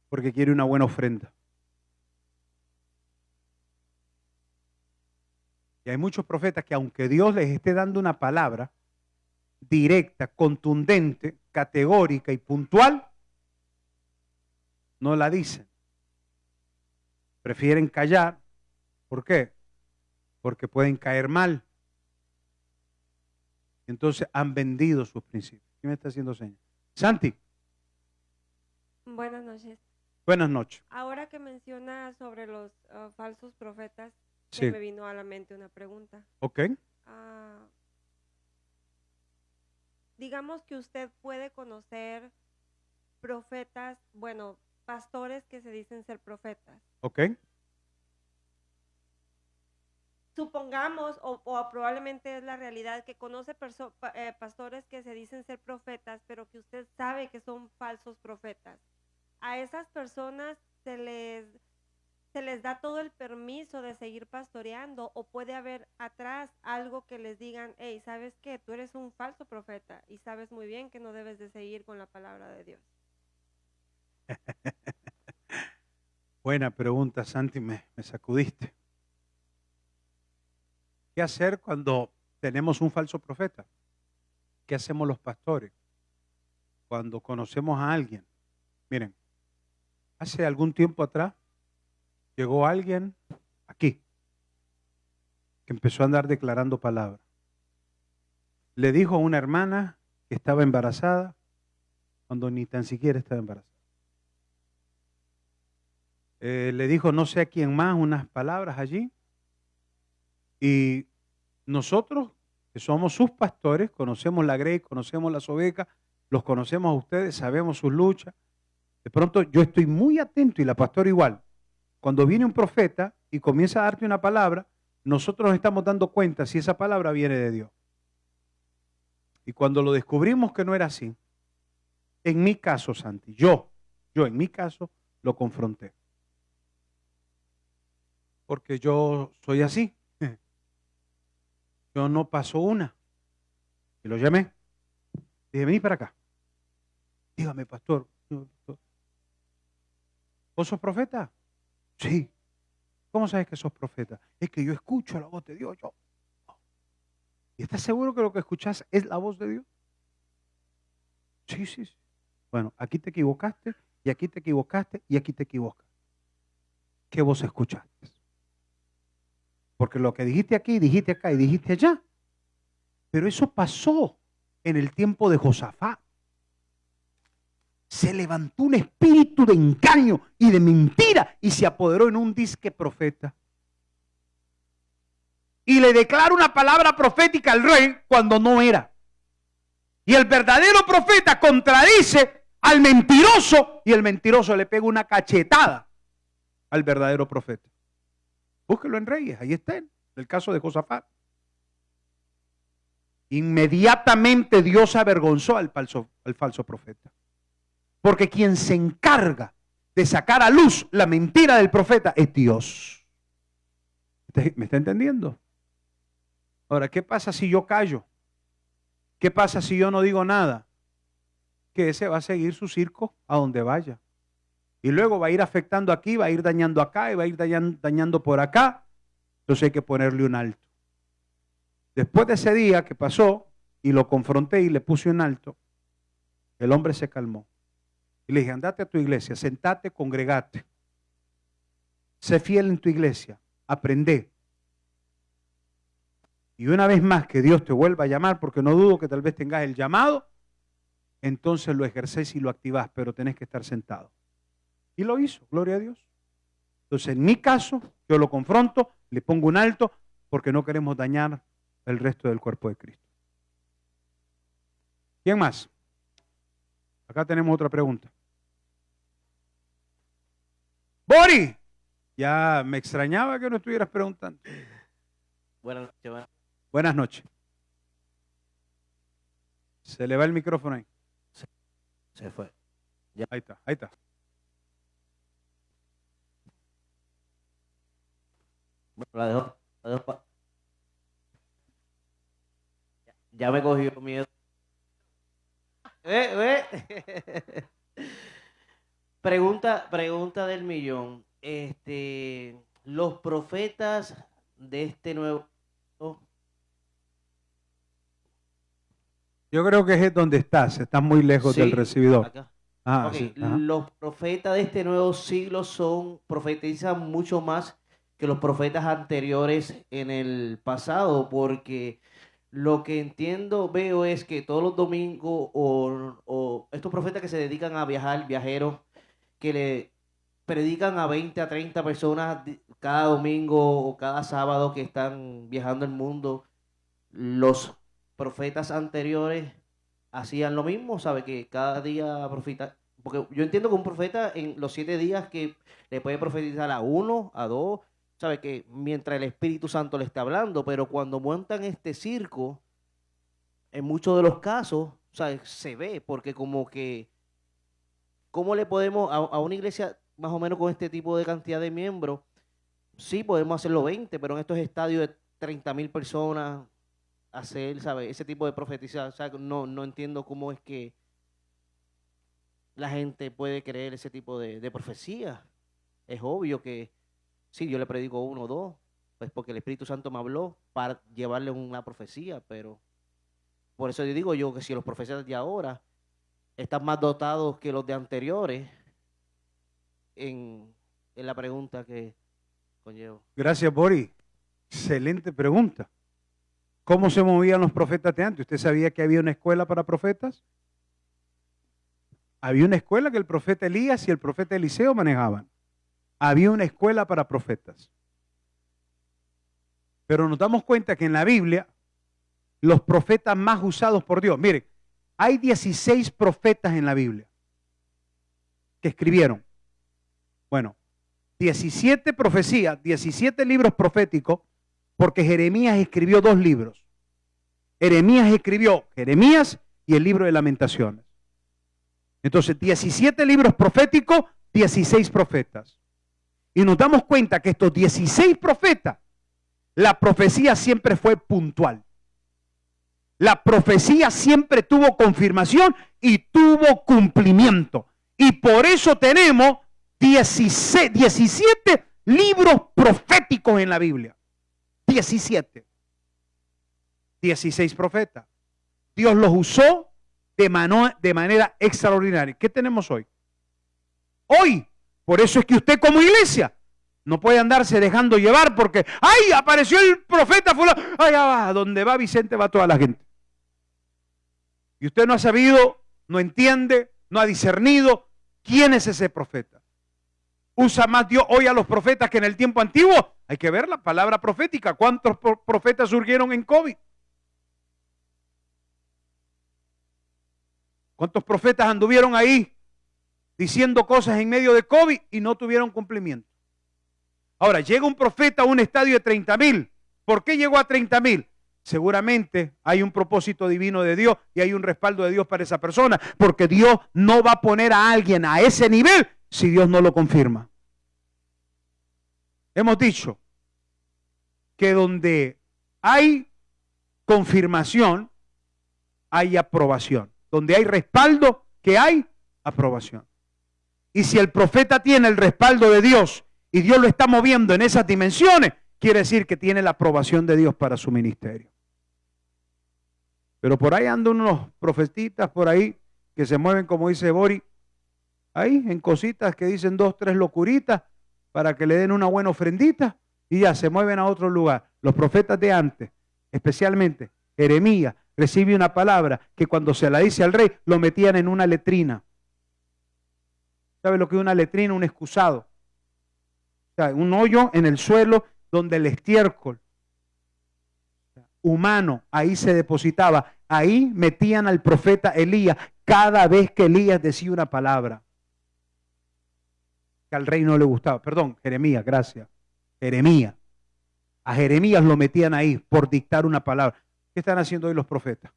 porque quiere una buena ofrenda. Y hay muchos profetas que aunque Dios les esté dando una palabra directa, contundente, categórica y puntual, no la dicen. Prefieren callar. ¿Por qué? Porque pueden caer mal. Entonces han vendido sus principios. ¿Quién me está haciendo señas? Santi. Buenas noches. Buenas noches. Ahora que menciona sobre los falsos profetas, Sí. se me vino a la mente una pregunta. Ok. digamos que usted puede conocer profetas, bueno, pastores que se dicen ser profetas. ¿Ok? Supongamos, o probablemente es la realidad, que conoce pastores que se dicen ser profetas, pero que usted sabe que son falsos profetas. A esas personas se les da todo el permiso de seguir pastoreando, o puede haber atrás algo que les digan, hey, ¿sabes qué? Tú eres un falso profeta y sabes muy bien que no debes de seguir con la palabra de Dios. Buena pregunta, Santi, me sacudiste. ¿Qué hacer cuando tenemos un falso profeta? ¿Qué hacemos los pastores cuando conocemos a alguien? Miren, hace algún tiempo atrás llegó alguien aquí que empezó a andar declarando palabras. Le dijo a una hermana que estaba embarazada cuando ni tan siquiera estaba embarazada. Le dijo no sé a quién más unas palabras allí. Y nosotros, que somos sus pastores, conocemos la grey, conocemos las ovejas, los conocemos a ustedes, sabemos sus luchas. De pronto yo estoy muy atento y la pastora igual. Cuando viene un profeta y comienza a darte una palabra, nosotros nos estamos dando cuenta si esa palabra viene de Dios. Y cuando lo descubrimos que no era así, en mi caso, Santi, yo en mi caso lo confronté. Porque yo soy así. Yo no paso una. Y lo llamé. Dije, vení para acá. Dígame, pastor. ¿Vos sos profeta? Sí. ¿Cómo sabes que sos profeta? Es que yo escucho la voz de Dios. ¿Y estás seguro que lo que escuchás es la voz de Dios? Sí, sí, sí. Bueno, aquí te equivocaste, y aquí te equivocaste, y aquí te equivocas. ¿Qué vos escuchaste? Porque lo que dijiste aquí, dijiste acá y dijiste allá. Pero eso pasó en el tiempo de Josafat. Se levantó un espíritu de engaño y de mentira y se apoderó en un disque profeta. Y le declara una palabra profética al rey cuando no era. Y el verdadero profeta contradice al mentiroso y el mentiroso le pega una cachetada al verdadero profeta. Búsquelo en Reyes, ahí está, el caso de Josafat. Inmediatamente Dios avergonzó al falso profeta. Porque quien se encarga de sacar a luz la mentira del profeta es Dios. ¿Me está entendiendo? Ahora, ¿qué pasa si yo callo? ¿Qué pasa si yo no digo nada? Que ese va a seguir su circo a donde vaya. Y luego va a ir afectando aquí, va a ir dañando acá y va a ir dañando por acá. Entonces hay que ponerle un alto. Después de ese día que pasó y lo confronté y le puse un alto, el hombre se calmó. Y le dije, andate a tu iglesia, sentate, congregate. Sé fiel en tu iglesia, aprende. Y una vez más que Dios te vuelva a llamar, porque no dudo que tal vez tengas el llamado, entonces lo ejercés y lo activás, pero tenés que estar sentado. Y lo hizo, gloria a Dios. Entonces, en mi caso, yo lo confronto, le pongo un alto, porque no queremos dañar el resto del cuerpo de Cristo. ¿Quién más? Acá tenemos otra pregunta. ¡Bori! Ya me extrañaba que no estuvieras preguntando. Buenas noches. Buenas noches. Se le va el micrófono ahí. Se fue. Ya. Ahí está, ahí está. Bueno, la dejo ya me cogió miedo. Pregunta del millón. Los profetas de este nuevo... Yo creo que es donde estás muy lejos Sí, del recibidor. acá. Ah, Ok, sí, ajá. los profetas de este nuevo siglo profetizan mucho más que los profetas anteriores en el pasado, porque lo que veo es que todos los domingos o estos profetas que se dedican a viajar, viajeros, que le predican a 20 a 30 personas cada domingo o cada sábado que están viajando el mundo, los profetas anteriores hacían lo mismo, ¿sabe? Que cada día profeta, porque yo entiendo que un profeta en los 7 días que le puede profetizar a 1, a 2, ¿sabe? Que mientras el Espíritu Santo le está hablando, pero cuando montan este circo, en muchos de los casos, ¿sabe? Se ve, porque como que, ¿cómo le podemos a una iglesia más o menos con este tipo de cantidad de miembros? Sí, podemos hacerlo 20, pero en estos estadios de 30,000 personas, hacer, ¿sabe? Ese tipo de profetizar, o sea, no entiendo cómo es que la gente puede creer ese tipo de profecía. Es obvio que sí, yo le predico 1 o 2, pues porque el Espíritu Santo me habló para llevarle una profecía, pero por eso yo digo yo que si los profetas de ahora están más dotados que los de anteriores en la pregunta que conllevo. Gracias, Boris. Excelente pregunta. ¿Cómo se movían los profetas de antes? ¿Usted sabía que había una escuela para profetas? Había una escuela que el profeta Elías y el profeta Eliseo manejaban. Había una escuela para profetas. Pero nos damos cuenta que en la Biblia, los profetas más usados por Dios, miren, hay 16 profetas en la Biblia que escribieron. Bueno, 17 profecías, 17 libros proféticos, porque Jeremías escribió 2 libros. Jeremías escribió Jeremías y el libro de Lamentaciones. Entonces, 17 libros proféticos, 16 profetas. Y nos damos cuenta que estos 16 profetas, la profecía siempre fue puntual. La profecía siempre tuvo confirmación y tuvo cumplimiento. Y por eso tenemos 17 libros proféticos en la Biblia. 17. 16 profetas. Dios los usó de manera extraordinaria. ¿Qué tenemos hoy? Hoy, por eso es que usted como iglesia no puede andarse dejando llevar porque, ¡ay, apareció el profeta fulano! ¡Ay, ya va! Donde va Vicente va toda la gente. Y usted no ha sabido, no entiende, no ha discernido quién es ese profeta. Usa más Dios hoy a los profetas que en el tiempo antiguo. Hay que ver la palabra profética. ¿Cuántos profetas surgieron en COVID? ¿Cuántos profetas anduvieron ahí diciendo cosas en medio de COVID y no tuvieron cumplimiento? Ahora, llega un profeta a un estadio de 30,000. ¿Por qué llegó a 30,000? Seguramente hay un propósito divino de Dios y hay un respaldo de Dios para esa persona, porque Dios no va a poner a alguien a ese nivel si Dios no lo confirma. Hemos dicho que donde hay confirmación, hay aprobación. Donde hay respaldo, ¿qué hay? Aprobación. Y si el profeta tiene el respaldo de Dios y Dios lo está moviendo en esas dimensiones, quiere decir que tiene la aprobación de Dios para su ministerio. Pero por ahí andan unos profetitas por ahí que se mueven, como dice Boris, ahí en cositas que dicen 2, 3 locuritas para que le den una buena ofrendita y ya se mueven a otro lugar. Los profetas de antes, especialmente Jeremías, recibe una palabra que cuando se la dice al rey, lo metían en una letrina. ¿Sabe lo que es una letrina? Un excusado. O sea, un hoyo en el suelo donde el estiércol humano ahí se depositaba. Ahí metían al profeta Elías cada vez que Elías decía una palabra que al rey no le gustaba. Perdón, Jeremías, gracias. Jeremías. A Jeremías lo metían ahí por dictar una palabra. ¿Qué están haciendo hoy los profetas?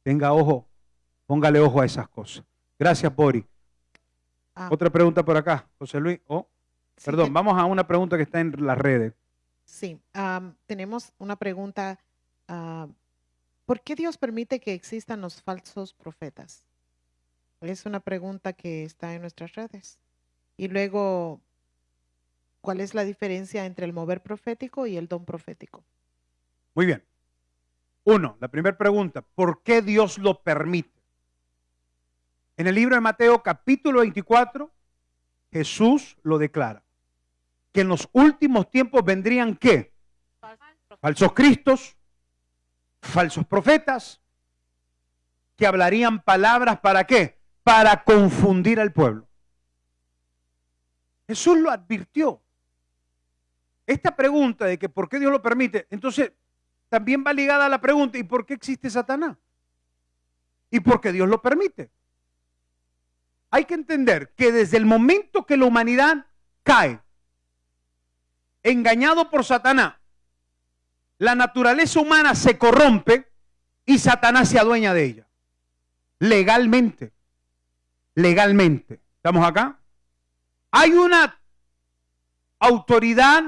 Tenga ojo, póngale ojo a esas cosas. Gracias, Boris. Otra pregunta por acá, José Luis. Sí, Perdón, vamos a una pregunta que está en las redes. Sí, tenemos una pregunta. ¿Por qué Dios permite que existan los falsos profetas? Es una pregunta que está en nuestras redes. Y luego, ¿cuál es la diferencia entre el mover profético y el don profético? Muy bien. La primera pregunta, ¿por qué Dios lo permite? En el libro de Mateo capítulo 24, Jesús lo declara, que en los últimos tiempos vendrían ¿qué? Falsos cristos, falsos profetas, que hablarían palabras ¿para qué? Para confundir al pueblo. Jesús lo advirtió. Esta pregunta de que ¿por qué Dios lo permite? Entonces, también va ligada a la pregunta, ¿y por qué existe Satanás? ¿Y por qué Dios lo permite? Hay que entender que desde el momento que la humanidad cae, engañado por Satanás, la naturaleza humana se corrompe y Satanás se adueña de ella. Legalmente. Legalmente. ¿Estamos acá? Hay una autoridad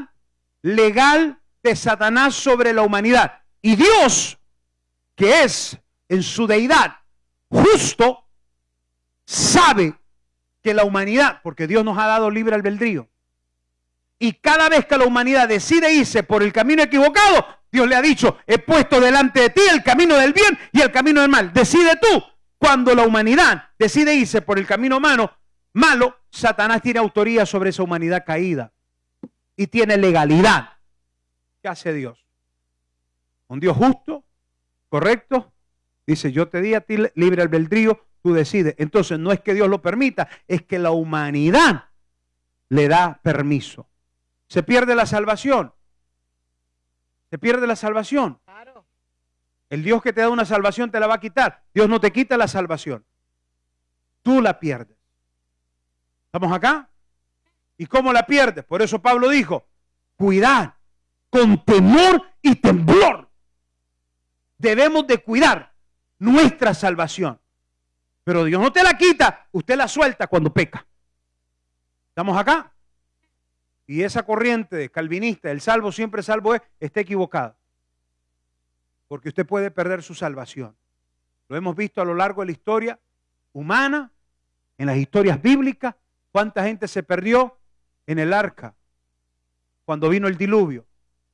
legal de Satanás sobre la humanidad. Y Dios, que es en su deidad justo, sabe que la humanidad, porque Dios nos ha dado libre albedrío, y cada vez que la humanidad decide irse por el camino equivocado, Dios le ha dicho, he puesto delante de ti el camino del bien y el camino del mal. Decide tú. Cuando la humanidad decide irse por el camino malo, Satanás tiene autoría sobre esa humanidad caída y tiene legalidad. ¿Qué hace Dios? Un Dios justo, correcto, dice, yo te di a ti libre albedrío, tú decides. Entonces no es que Dios lo permita, es que la humanidad le da permiso. Se pierde la salvación. Se pierde la salvación. Claro. El Dios que te da una salvación te la va a quitar. Dios no te quita la salvación. Tú la pierdes. ¿Estamos acá? ¿Y cómo la pierdes? Por eso Pablo dijo, cuidad, con temor y temblor. Debemos de cuidar nuestra salvación. Pero Dios no te la quita, usted la suelta cuando peca. ¿Estamos acá? Y esa corriente de calvinista, el salvo siempre salvo es, está equivocada. Porque usted puede perder su salvación. Lo hemos visto a lo largo de la historia humana, en las historias bíblicas, cuánta gente se perdió en el arca cuando vino el diluvio.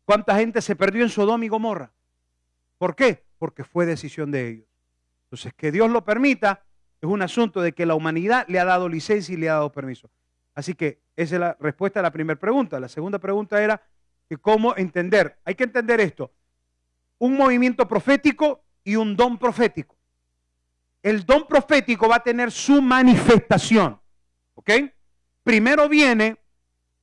Cuánta gente se perdió en Sodoma y Gomorra. ¿Por qué? Porque fue decisión de ellos. Entonces, que Dios lo permita es un asunto de que la humanidad le ha dado licencia y le ha dado permiso. Así que esa es la respuesta a la primera pregunta. La segunda pregunta era que cómo entender. Hay que entender esto. Un movimiento profético y un don profético. El don profético va a tener su manifestación. ¿Ok? Primero viene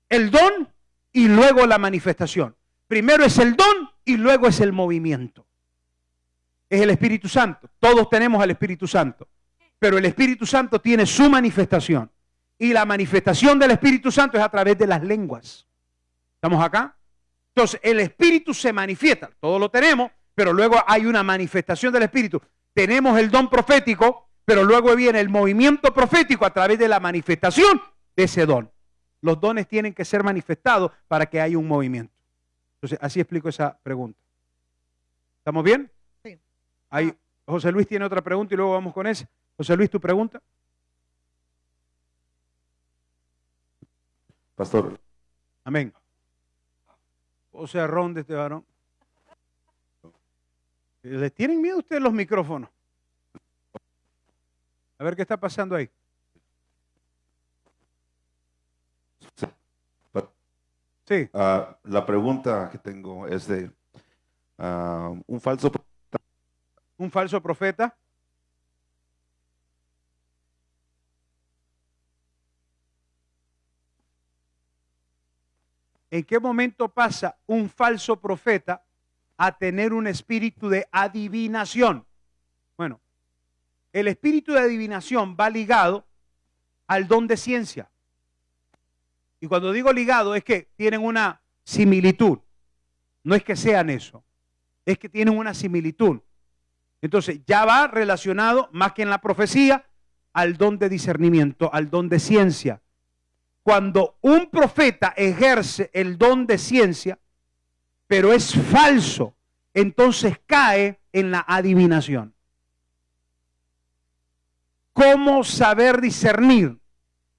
el don y luego la manifestación. Primero es el don y luego es el movimiento. Es el Espíritu Santo. Todos tenemos al Espíritu Santo. Pero el Espíritu Santo tiene su manifestación. Y la manifestación del Espíritu Santo es a través de las lenguas. ¿Estamos acá? Entonces, el Espíritu se manifiesta. Todos lo tenemos, pero luego hay una manifestación del Espíritu. Tenemos el don profético, pero luego viene el movimiento profético a través de la manifestación de ese don. Los dones tienen que ser manifestados para que haya un movimiento. Entonces, así explico esa pregunta. ¿Estamos bien? Sí. Ahí, José Luis tiene otra pregunta y luego vamos con esa. José Luis, ¿tu pregunta? Pastor. Amén. O sea, ron de este varón. ¿Le tienen miedo a ustedes los micrófonos? A ver qué está pasando ahí. Sí. La pregunta que tengo es de un falso profeta. ¿Un falso profeta? ¿En qué momento pasa un falso profeta a tener un espíritu de adivinación? Bueno, el espíritu de adivinación va ligado al don de ciencia. Y cuando digo ligado es que tienen una similitud. No es que sean eso, es que tienen una similitud. Entonces ya va relacionado más que en la profecía al don de discernimiento, al don de ciencia. Cuando un profeta ejerce el don de ciencia, pero es falso, entonces cae en la adivinación. ¿Cómo saber discernir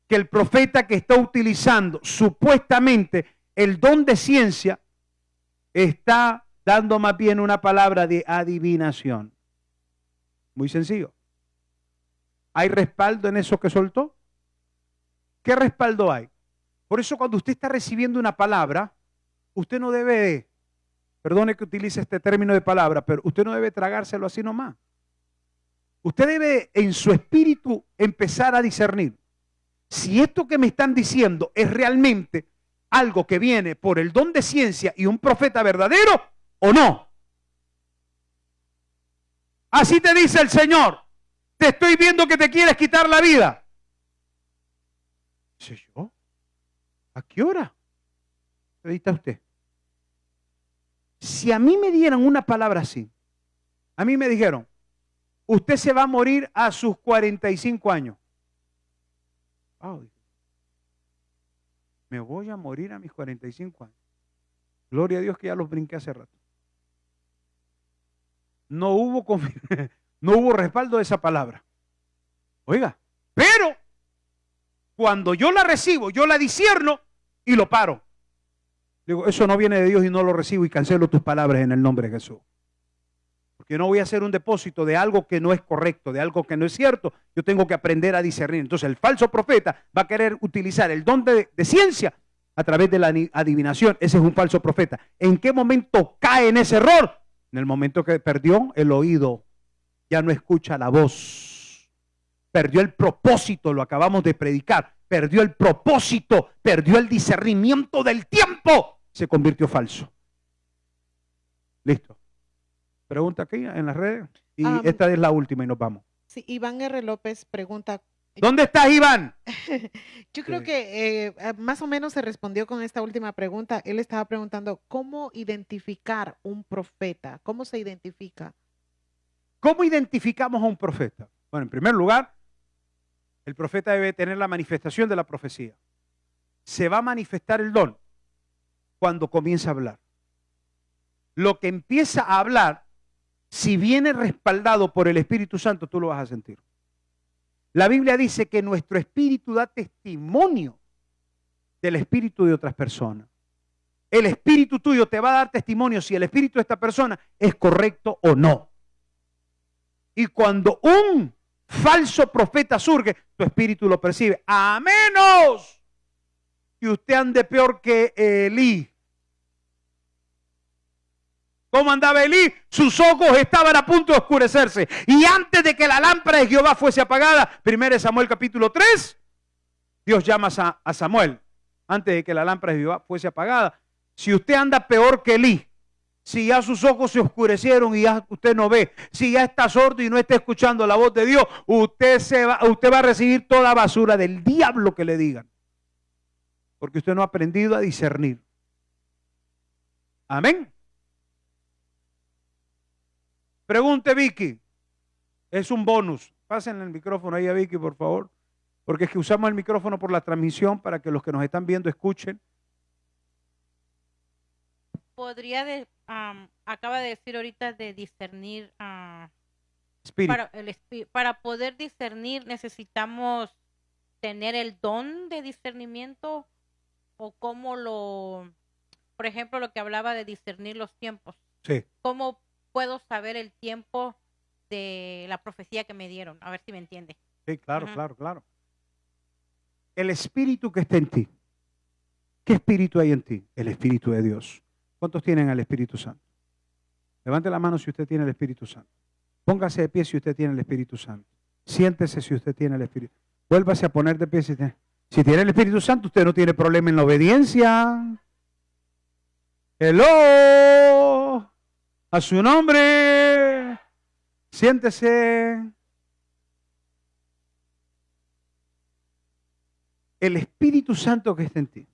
que el profeta que está utilizando supuestamente el don de ciencia está dando más bien una palabra de adivinación? Muy sencillo. ¿Hay respaldo en eso que soltó? ¿Qué respaldo hay? Por eso cuando usted está recibiendo una palabra, usted no debe, perdone que utilice este término de palabra, pero usted no debe tragárselo así nomás. Usted debe en su espíritu empezar a discernir si esto que me están diciendo es realmente algo que viene por el don de ciencia y un profeta verdadero o no. así te dice el Señor, te estoy viendo que te quieres quitar la vida. Dice yo, ¿a qué hora? Ahí está usted. Si a mí me dieran una palabra así, a mí me dijeron, usted se va a morir a sus 45 años. Ay, me voy a morir a mis 45 años. Gloria a Dios que ya los brinqué hace rato. No hubo respaldo de esa palabra. Oiga, pero cuando yo la recibo, yo la discierno y lo paro. Digo, eso no viene de Dios y no lo recibo y cancelo tus palabras en el nombre de Jesús. Porque no voy a hacer un depósito de algo que no es correcto, de algo que no es cierto. Yo tengo que aprender a discernir. Entonces el falso profeta va a querer utilizar el don de ciencia a través de la adivinación. Ese es un falso profeta. ¿En qué momento cae en ese error? En el momento que perdió el oído. Ya no escucha la voz. Perdió el propósito, lo acabamos de predicar. Perdió el propósito, perdió el discernimiento del tiempo. Se convirtió falso. Listo. Pregunta aquí en las redes. Y esta es la última y nos vamos. Sí, Iván R. López pregunta. ¿Dónde estás, Iván? Yo creo que más o menos se respondió con esta última pregunta. Él estaba preguntando, ¿cómo identificar un profeta? ¿Cómo se identifica? ¿Cómo identificamos a un profeta? Bueno, en primer lugar, el profeta debe tener la manifestación de la profecía. Se va a manifestar el don cuando comienza a hablar. Lo que empieza a hablar, si viene respaldado por el Espíritu Santo, tú lo vas a sentir. La Biblia dice que nuestro espíritu da testimonio del espíritu de otras personas. El espíritu tuyo te va a dar testimonio si el espíritu de esta persona es correcto o no. Y cuando un falso profeta surge, tu espíritu lo percibe. A menos que usted ande peor que Elí. ¿Cómo andaba Elí? Sus ojos estaban a punto de oscurecerse. Y antes de que la lámpara de Jehová fuese apagada, 1 Samuel capítulo 3, Dios llama a Samuel. Antes de que la lámpara de Jehová fuese apagada. Si usted anda peor que Elí, si ya sus ojos se oscurecieron y ya usted no ve, si ya está sordo y no está escuchando la voz de Dios, usted va a recibir toda basura del diablo que le digan. Porque usted no ha aprendido a discernir. Amén. Pregunte Vicky. Es un bonus. Pásenle el micrófono ahí a Vicky, por favor. Porque es que usamos el micrófono por la transmisión para que los que nos están viendo escuchen. Podría, acaba de decir ahorita de discernir. Para poder discernir necesitamos tener el don de discernimiento o por ejemplo, lo que hablaba de discernir los tiempos. Sí. ¿Cómo puedo saber el tiempo de la profecía que me dieron? A ver si me entiende. Sí, claro, claro. El espíritu que está en ti. ¿Qué espíritu hay en ti? El Espíritu de Dios. ¿Cuántos tienen al Espíritu Santo? Levante la mano si usted tiene el Espíritu Santo. Póngase de pie si usted tiene el Espíritu Santo. Siéntese si usted tiene el Espíritu. Vuélvase a poner de pie si tiene el Espíritu Santo. Usted no tiene problema en la obediencia. Hello. A su nombre. Siéntese. El Espíritu Santo que está en ti.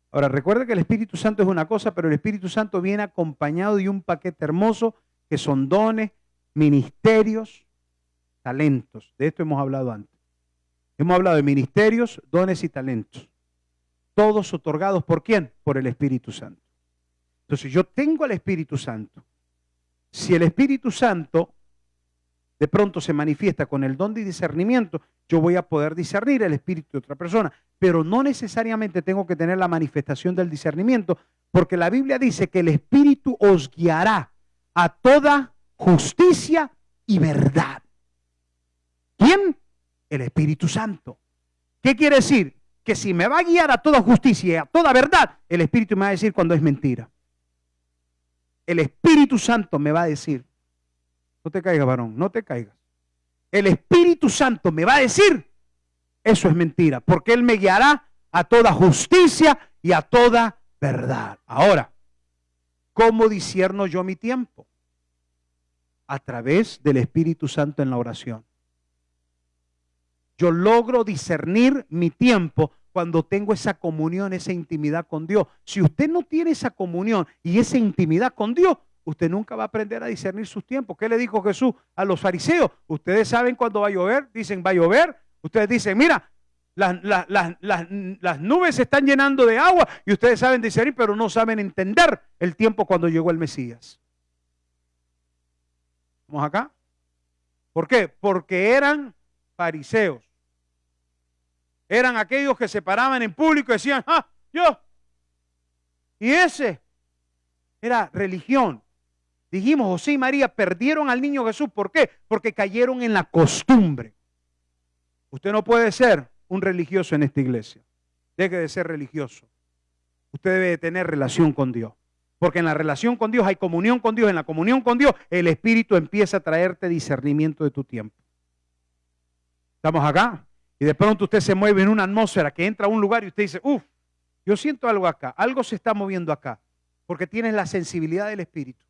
Ahora, recuerda que el Espíritu Santo es una cosa, pero el Espíritu Santo viene acompañado de un paquete hermoso que son dones, ministerios, talentos. De esto hemos hablado antes. Hemos hablado de ministerios, dones y talentos. Todos otorgados ¿por quién? Por el Espíritu Santo. Entonces yo tengo al Espíritu Santo. Si el Espíritu Santo de pronto se manifiesta con el don de discernimiento, yo voy a poder discernir el espíritu de otra persona, pero no necesariamente tengo que tener la manifestación del discernimiento, porque la Biblia dice que el Espíritu os guiará a toda justicia y verdad. ¿Quién? El Espíritu Santo. ¿Qué quiere decir? Que si me va a guiar a toda justicia y a toda verdad, el Espíritu me va a decir cuando es mentira. El Espíritu Santo me va a decir. No te caigas, varón, no te caigas. El Espíritu Santo me va a decir, eso es mentira, porque Él me guiará a toda justicia y a toda verdad. Ahora, ¿cómo discierno yo mi tiempo? a través del Espíritu Santo en la oración. Yo logro discernir mi tiempo cuando tengo esa comunión, esa intimidad con Dios. Si usted no tiene esa comunión y esa intimidad con Dios, usted nunca va a aprender a discernir sus tiempos. ¿Qué le dijo Jesús a los fariseos? Ustedes saben cuándo va a llover, dicen va a llover. Ustedes dicen, mira, las nubes se están llenando de agua y ustedes saben discernir, pero no saben entender el tiempo cuando llegó el Mesías. ¿Vamos acá? ¿Por qué? Porque eran fariseos. Eran aquellos que se paraban en público y decían, ¡ah, yo! Y ese era religión. Dijimos, José y María perdieron al niño Jesús. ¿Por qué? Porque cayeron en la costumbre. Usted no puede ser un religioso en esta iglesia. Deje de ser religioso. Usted debe de tener relación con Dios. Porque en la relación con Dios hay comunión con Dios. En la comunión con Dios el Espíritu empieza a traerte discernimiento de tu tiempo. ¿Estamos acá? Y de pronto usted se mueve en una atmósfera que entra a un lugar y usted dice, uff, yo siento algo acá, algo se está moviendo acá, porque tienes la sensibilidad del Espíritu.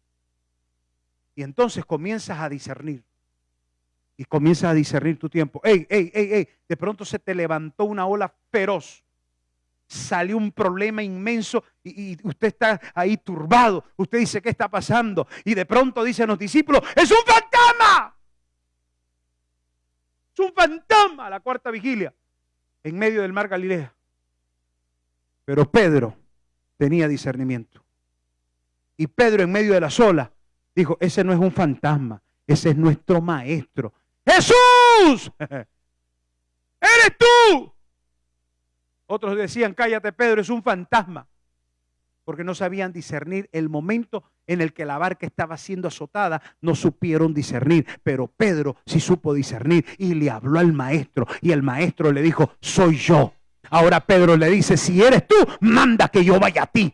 Y entonces comienzas a discernir. Y comienzas a discernir tu tiempo. ¡Ey! De pronto se te levantó una ola feroz. Salió un problema inmenso y usted está ahí turbado. Usted dice, ¿qué está pasando? Y de pronto dicen los discípulos, ¡es un fantasma! Es un fantasma, la cuarta vigilia, en medio del mar Galilea. Pero Pedro tenía discernimiento. Y Pedro en medio de las olas dijo, ese no es un fantasma, ese es nuestro maestro. ¡Jesús! ¡Eres tú! Otros decían, cállate Pedro, es un fantasma. Porque no sabían discernir el momento en el que la barca estaba siendo azotada, no supieron discernir, pero Pedro sí supo discernir y le habló al maestro y el maestro le dijo, soy yo. Ahora Pedro le dice, si eres tú, manda que yo vaya a ti.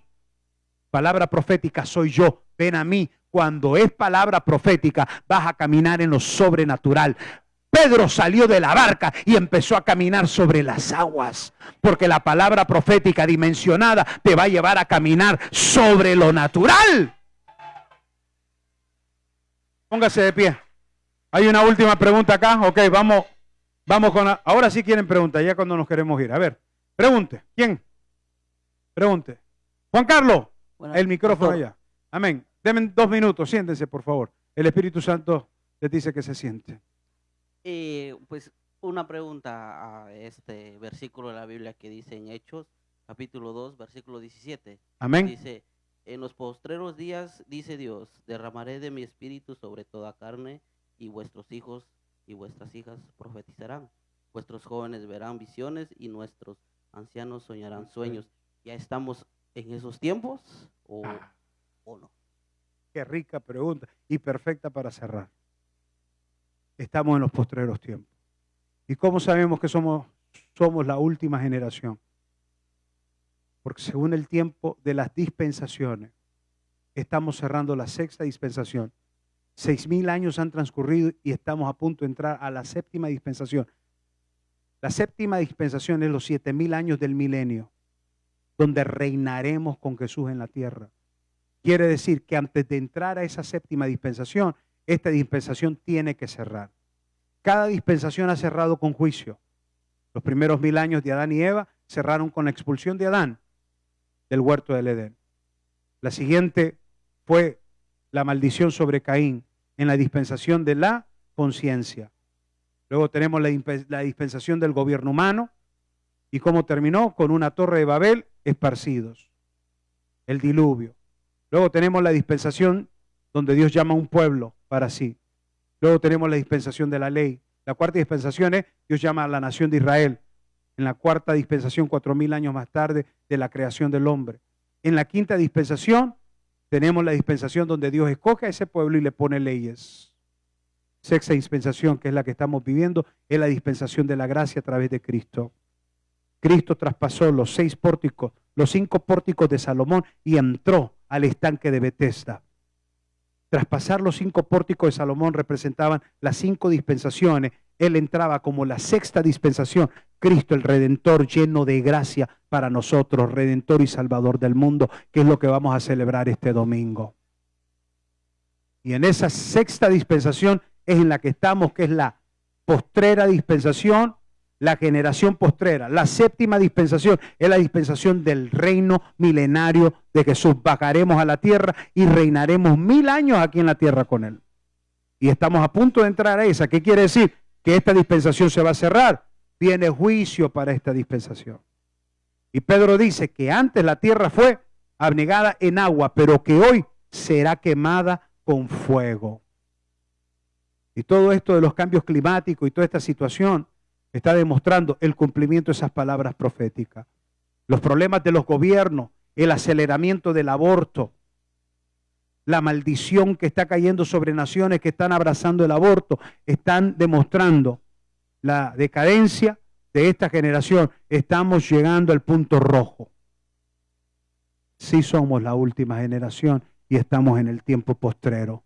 Palabra profética, soy yo, ven a mí. Cuando es palabra profética, vas a caminar en lo sobrenatural. Pedro salió de la barca y empezó a caminar sobre las aguas, porque la palabra profética dimensionada te va a llevar a caminar sobre lo natural. Póngase de pie. Hay una última pregunta acá. Ok, vamos con ahora sí quieren preguntar, ya cuando nos queremos ir. A ver, pregunte. ¿Quién? Pregunte. Juan Carlos, el micrófono allá. Amén. Denme 2 minutos, siéntense por favor. El Espíritu Santo les dice que se siente. Pues una pregunta a este versículo de la Biblia que dice en Hechos, capítulo 2, versículo 17. Amén. Dice, en los postreros días, dice Dios, derramaré de mi espíritu sobre toda carne y vuestros hijos y vuestras hijas profetizarán. Vuestros jóvenes verán visiones y nuestros ancianos soñarán sueños. ¿Ya estamos en esos tiempos o no? Qué rica pregunta y perfecta para cerrar. Estamos en los postreros tiempos. ¿Y cómo sabemos que somos la última generación? Porque según el tiempo de las dispensaciones, estamos cerrando la 6ª dispensación. 6,000 años han transcurrido y estamos a punto de entrar a la 7ª dispensación. La 7ª dispensación es los 7,000 años del milenio, donde reinaremos con Jesús en la tierra. Quiere decir que antes de entrar a esa 7ª dispensación, esta dispensación tiene que cerrar. Cada dispensación ha cerrado con juicio. Los primeros 1000 años de Adán y Eva cerraron con la expulsión de Adán del huerto del Edén. La siguiente fue la maldición sobre Caín en la dispensación de la conciencia. Luego tenemos la dispensación del gobierno humano. ¿Y cómo terminó? Con una torre de Babel esparcidos. El diluvio. Luego tenemos la dispensación donde Dios llama a un pueblo para sí. Luego tenemos la dispensación de la ley. La 4ª dispensación es Dios llama a la nación de Israel. En la 4ª dispensación, 4,000 años más tarde, de la creación del hombre. En la 5ª dispensación tenemos la dispensación donde Dios escoge a ese pueblo y le pone leyes. 6ª dispensación, que es la que estamos viviendo, es la dispensación de la gracia a través de Cristo. Cristo traspasó los 6 pórticos, los 5 pórticos de Salomón y entró al estanque de Betesda. Traspasar los 5 pórticos de Salomón representaban las 5 dispensaciones. Él entraba como la 6ª dispensación. Cristo, el Redentor, lleno de gracia para nosotros, Redentor y Salvador del mundo, que es lo que vamos a celebrar este domingo. Y en esa sexta dispensación es en la que estamos, que es la postrera dispensación, la generación postrera. La séptima dispensación es la dispensación del reino milenario de Jesús. Bajaremos a la tierra y reinaremos 1000 años aquí en la tierra con Él. Y estamos a punto de entrar a esa. ¿Qué quiere decir? Que esta dispensación se va a cerrar. Viene juicio para esta dispensación. Y Pedro dice que antes la tierra fue abnegada en agua, pero que hoy será quemada con fuego. Y todo esto de los cambios climáticos y toda esta situación está demostrando el cumplimiento de esas palabras proféticas. Los problemas de los gobiernos, el aceleramiento del aborto, la maldición que está cayendo sobre naciones que están abrazando el aborto, están demostrando la decadencia de esta generación. Estamos llegando al punto rojo. Sí somos la última generación y estamos en el tiempo postrero.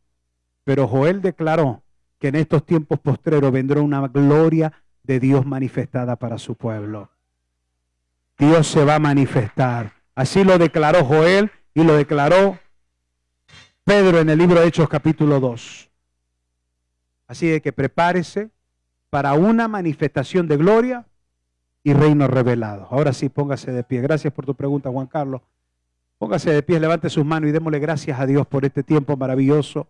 Pero Joel declaró que en estos tiempos postreros vendrá una gloria de Dios manifestada para su pueblo. Dios se va a manifestar. Así lo declaró Joel y lo declaró Pedro en el libro de Hechos capítulo 2. Así de que prepárese para una manifestación de gloria y reino revelado. Ahora sí, póngase de pie. Gracias por tu pregunta, Juan Carlos. Póngase de pie, levante sus manos y démosle gracias a Dios por este tiempo maravilloso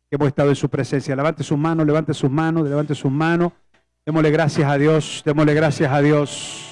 que hemos estado en su presencia. Levante sus manos, levante sus manos, levante sus manos. Démosle gracias a Dios, démosle gracias a Dios.